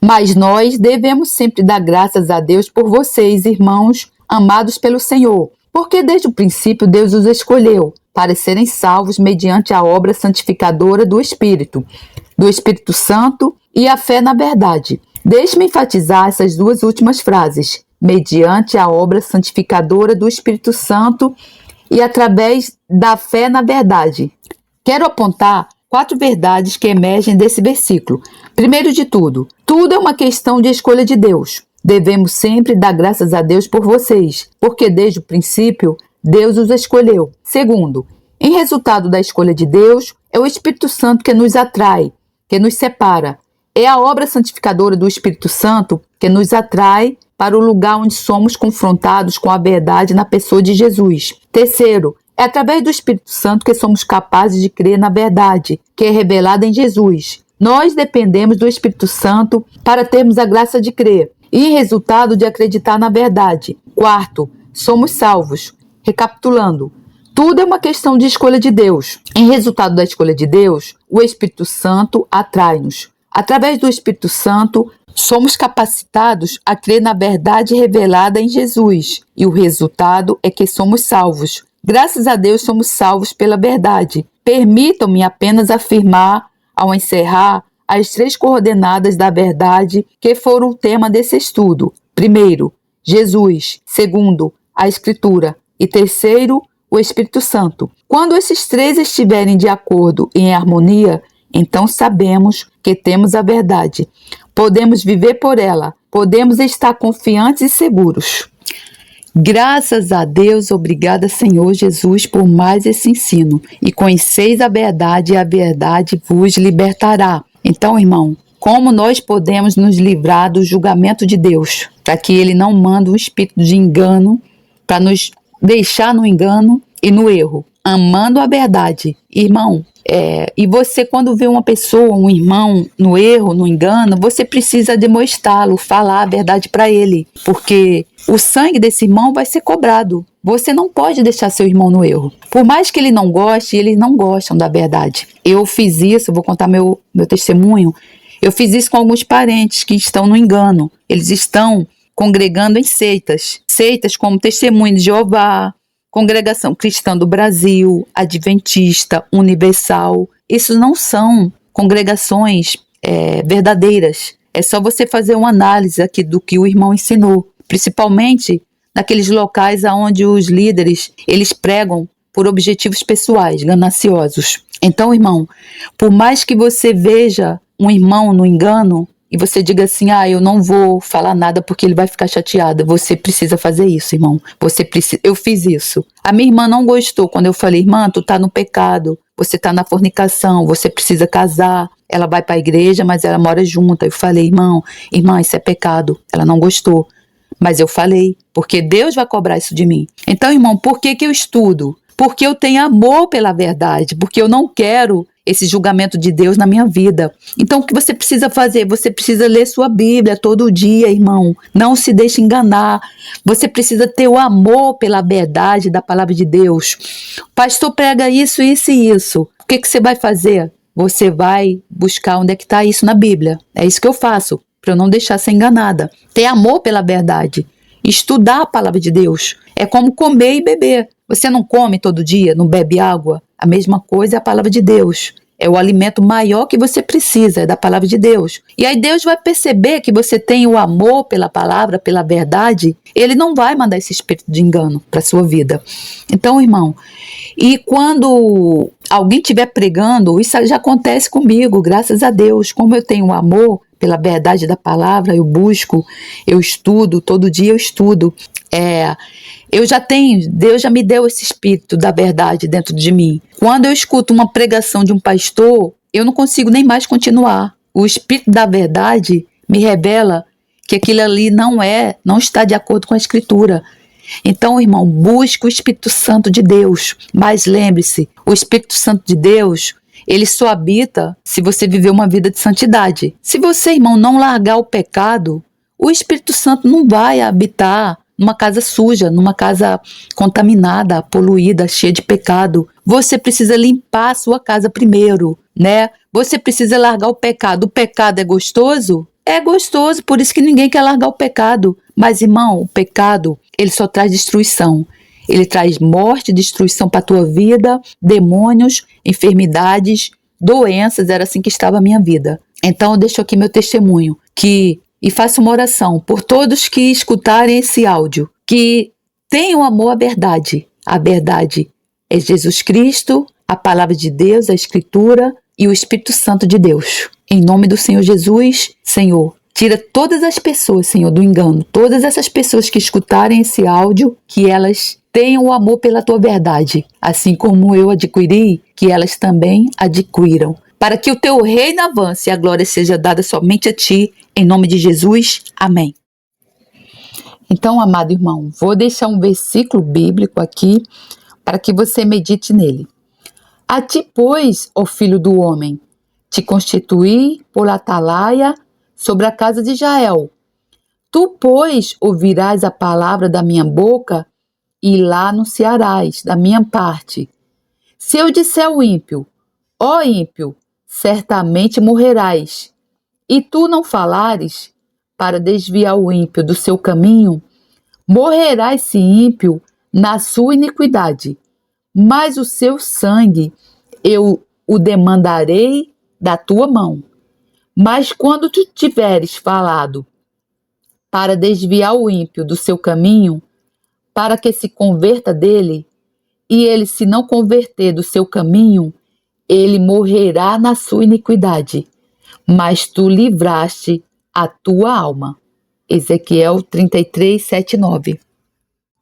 mas nós devemos sempre dar graças a Deus por vocês, irmãos, amados pelo Senhor, porque desde o princípio Deus os escolheu para serem salvos mediante a obra santificadora do Espírito Santo e a fé na verdade. Deixe-me enfatizar essas 2 últimas frases: mediante a obra santificadora do Espírito Santo e através da fé na verdade. Quero apontar 4 verdades que emergem desse versículo. Primeiro de tudo é uma questão de escolha de Deus. Devemos sempre dar graças a Deus por vocês, porque desde o princípio Deus os escolheu. Segundo, em resultado da escolha de Deus, é o Espírito Santo que nos atrai, que nos separa. É a obra santificadora do Espírito Santo que nos atrai para o lugar onde somos confrontados com a verdade na pessoa de Jesus. Terceiro, é através do Espírito Santo que somos capazes de crer na verdade, que é revelada em Jesus. Nós dependemos do Espírito Santo para termos a graça de crer e em resultado de acreditar na verdade. Quarto, somos salvos. Recapitulando, tudo é uma questão de escolha de Deus. Em resultado da escolha de Deus, o Espírito Santo atrai-nos. Através do Espírito Santo, somos capacitados a crer na verdade revelada em Jesus. E o resultado é que somos salvos. Graças a Deus somos salvos pela verdade. Permitam-me apenas afirmar, ao encerrar, as 3 coordenadas da verdade que foram o tema desse estudo. Primeiro, Jesus. Segundo, a Escritura. E terceiro, o Espírito Santo. Quando esses 3 estiverem de acordo e em harmonia, então sabemos que temos a verdade. Podemos viver por ela. Podemos estar confiantes e seguros. Graças a Deus, obrigada Senhor Jesus por mais esse ensino. E conheceis a verdade e a verdade vos libertará. Então, irmão, como nós podemos nos livrar do julgamento de Deus? Para que Ele não mande um espírito de engano, para nos deixar no engano e no erro. Amando a verdade. Irmão, e você quando vê uma pessoa, um irmão, no erro, no engano, você precisa demonstrá-lo, falar a verdade para ele. Porque o sangue desse irmão vai ser cobrado. Você não pode deixar seu irmão no erro. Por mais que ele não goste, eles não gostam da verdade. Eu fiz isso, vou contar meu testemunho. Eu fiz isso com alguns parentes que estão no engano. Eles estão congregando em seitas. Seitas como Testemunho de Jeová, Congregação Cristã do Brasil, Adventista, Universal. Isso não são congregações verdadeiras. É só você fazer uma análise aqui do que o irmão ensinou. Principalmente naqueles locais onde os líderes, eles pregam por objetivos pessoais, gananciosos. Então, irmão, por mais que você veja um irmão no engano e você diga assim, eu não vou falar nada porque ele vai ficar chateado, você precisa fazer isso, irmão. Eu fiz isso. A minha irmã não gostou quando eu falei, irmã, tu tá no pecado, você tá na fornicação, você precisa casar. Ela vai para a igreja, mas ela mora junto. Eu falei, irmã, isso é pecado. Ela não gostou. Mas eu falei, porque Deus vai cobrar isso de mim. Então, irmão, por que eu estudo? Porque eu tenho amor pela verdade, porque eu não quero esse julgamento de Deus na minha vida. Então, o que você precisa fazer? Você precisa ler sua Bíblia todo dia, irmão. Não se deixe enganar. Você precisa ter o amor pela verdade da palavra de Deus. O pastor prega isso, isso e isso. O que você vai fazer? Você vai buscar onde é que está isso na Bíblia. É isso que eu faço, para eu não deixar ser enganada. Ter amor pela verdade. Estudar a palavra de Deus. É como comer e beber. Você não come todo dia, não bebe água? A mesma coisa é a palavra de Deus. É o alimento maior que você precisa, é da palavra de Deus. E aí Deus vai perceber que você tem o amor pela palavra, pela verdade. Ele não vai mandar esse espírito de engano para a sua vida. Então, irmão, e quando alguém estiver pregando, isso já acontece comigo, graças a Deus. Como eu tenho amor pela verdade da palavra, eu busco, eu estudo, todo dia eu estudo. Deus já me deu esse espírito da verdade dentro de mim. Quando eu escuto uma pregação de um pastor, eu não consigo nem mais continuar. O espírito da verdade me revela que aquilo ali não está de acordo com a Escritura. Então, irmão, busque o Espírito Santo de Deus. Mas lembre-se, o Espírito Santo de Deus, ele só habita se você viver uma vida de santidade. Se você, irmão, não largar o pecado, o Espírito Santo não vai habitar numa casa suja, numa casa contaminada, poluída, cheia de pecado. Você precisa limpar a sua casa primeiro, né? Você precisa largar o pecado. O pecado é gostoso? É gostoso, por isso que ninguém quer largar o pecado. Mas, irmão, o pecado, ele só traz destruição. Ele traz morte, destruição para a tua vida, demônios, enfermidades, doenças. Era assim que estava a minha vida. Então, eu deixo aqui meu testemunho, e faço uma oração por todos que escutarem esse áudio, que tenham amor à verdade. A verdade é Jesus Cristo, a palavra de Deus, a Escritura e o Espírito Santo de Deus. Em nome do Senhor Jesus, Senhor, tira todas as pessoas, Senhor, do engano. Todas essas pessoas que escutarem esse áudio, que elas tenham o amor pela tua verdade. Assim como eu adquiri, que elas também adquiram. Para que o teu reino avance e a glória seja dada somente a ti, em nome de Jesus. Amém. Então, amado irmão, vou deixar um versículo bíblico aqui para que você medite nele. A ti, pois, ó filho do homem, te constituí por atalaia sobre a casa de Israel. Tu, pois, ouvirás a palavra da minha boca e lá anunciarás da minha parte. Se eu disser ao ímpio, ó ímpio, certamente morrerás, e tu não falares para desviar o ímpio do seu caminho, morrerá esse ímpio na sua iniquidade, mas o seu sangue eu o demandarei da tua mão. Mas quando tu tiveres falado para desviar o ímpio do seu caminho, para que se converta dele, e ele se não converter do seu caminho, ele morrerá na sua iniquidade, mas tu livraste a tua alma. Ezequiel 33, 7, 9.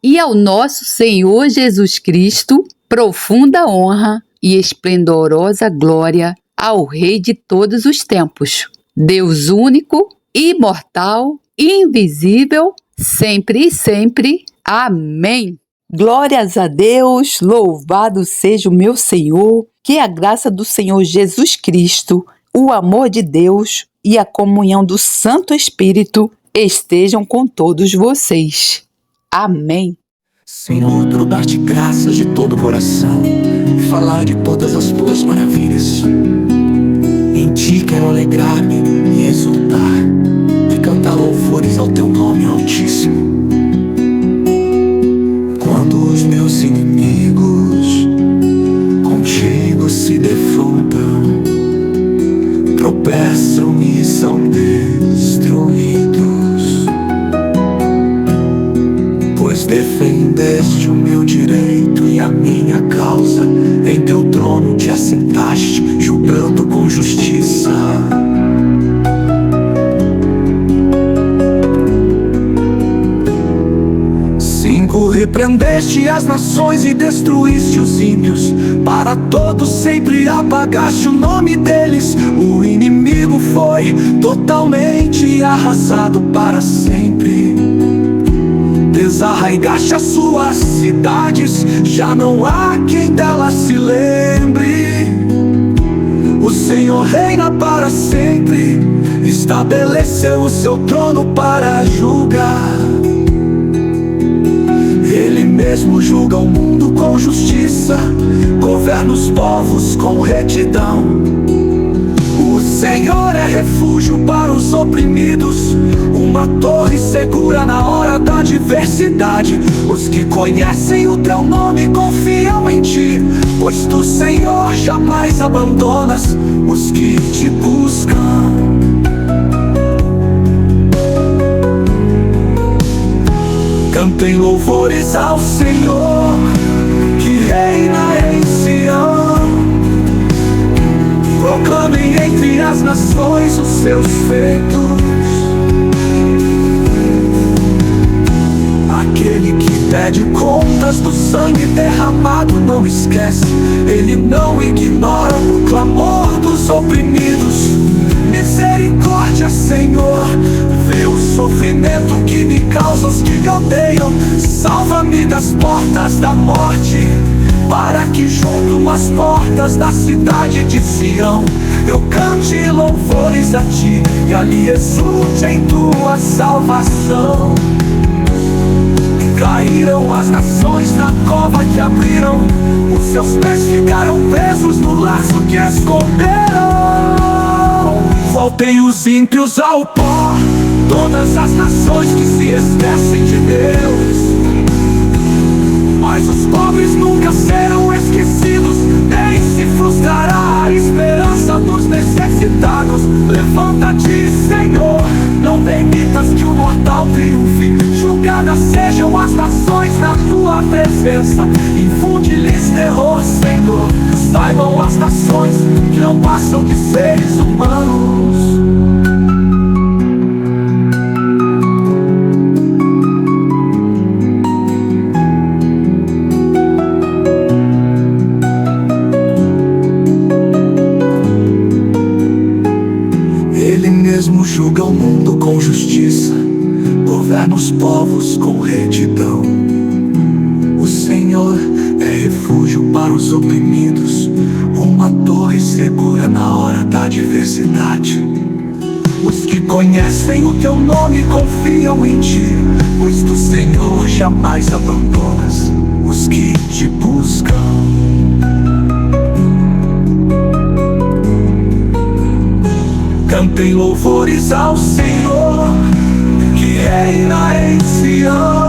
E ao nosso Senhor Jesus Cristo, profunda honra e esplendorosa glória ao Rei de todos os tempos, Deus único, imortal, invisível, sempre e sempre. Amém. Glórias a Deus, louvado seja o meu Senhor, que a graça do Senhor Jesus Cristo, o amor de Deus e a comunhão do Santo Espírito estejam com todos vocês. Amém. Senhor, quero dar-te graças de todo o coração e falar de todas as tuas maravilhas. Em Em ti quero alegrar-me e exultar, e cantar louvores ao teu nome altíssimo. Quando os meus inimigos contigo se defrontam, tropeçam e são destruídos. Pois defendeste o meu direito e a minha causa, em teu trono te assentaste, julgando com justiça. Repreendeste as nações e destruíste os ímpios, para todos sempre apagaste o nome deles. O inimigo foi totalmente arrasado para sempre. Desarraigaste as suas cidades, já não há quem delas se lembre. O Senhor reina para sempre, estabeleceu o seu trono para julgar. Ele mesmo julga o mundo com justiça, governa os povos com retidão. O Senhor é refúgio para os oprimidos, uma torre segura na hora da adversidade. Os que conhecem o teu nome confiam em ti, pois tu, Senhor, jamais abandonas os que te buscam. Cantem louvores ao Senhor, que reina em Sião. Proclamem entre as nações os seus feitos. Aquele que pede contas do sangue derramado não esquece, ele não ignora o clamor dos oprimidos. Misericórdia, Senhor, vê o sofrimento que me causa os que me odeiam. Salva-me das portas da morte, para que junto às portas da cidade de Sião eu cante louvores a ti e ali exulte em tua salvação. Caíram as nações na cova que abriram, os seus pés ficaram presos no laço que esconderam. Voltem os ímpios ao pó, todas as nações que se esquecem de Deus. Mas os pobres nunca serão esquecidos, nem se frustrará a esperança dos necessitados. Levanta-te, Senhor, não permitas que o mortal triunfe. Julgadas sejam as nações na tua presença, infunde-lhes terror, Senhor. Saibam as nações que não passam de seres humanos. Ele mesmo julga o mundo com justiça, governa os povos com retidão. O Senhor é refúgio para os oprimidos, uma torre segura na hora da adversidade. Os que conhecem o teu nome confiam em ti, pois tu, Senhor, jamais abandonas os que te buscam. Cantem louvores ao Senhor, que reina em Sião.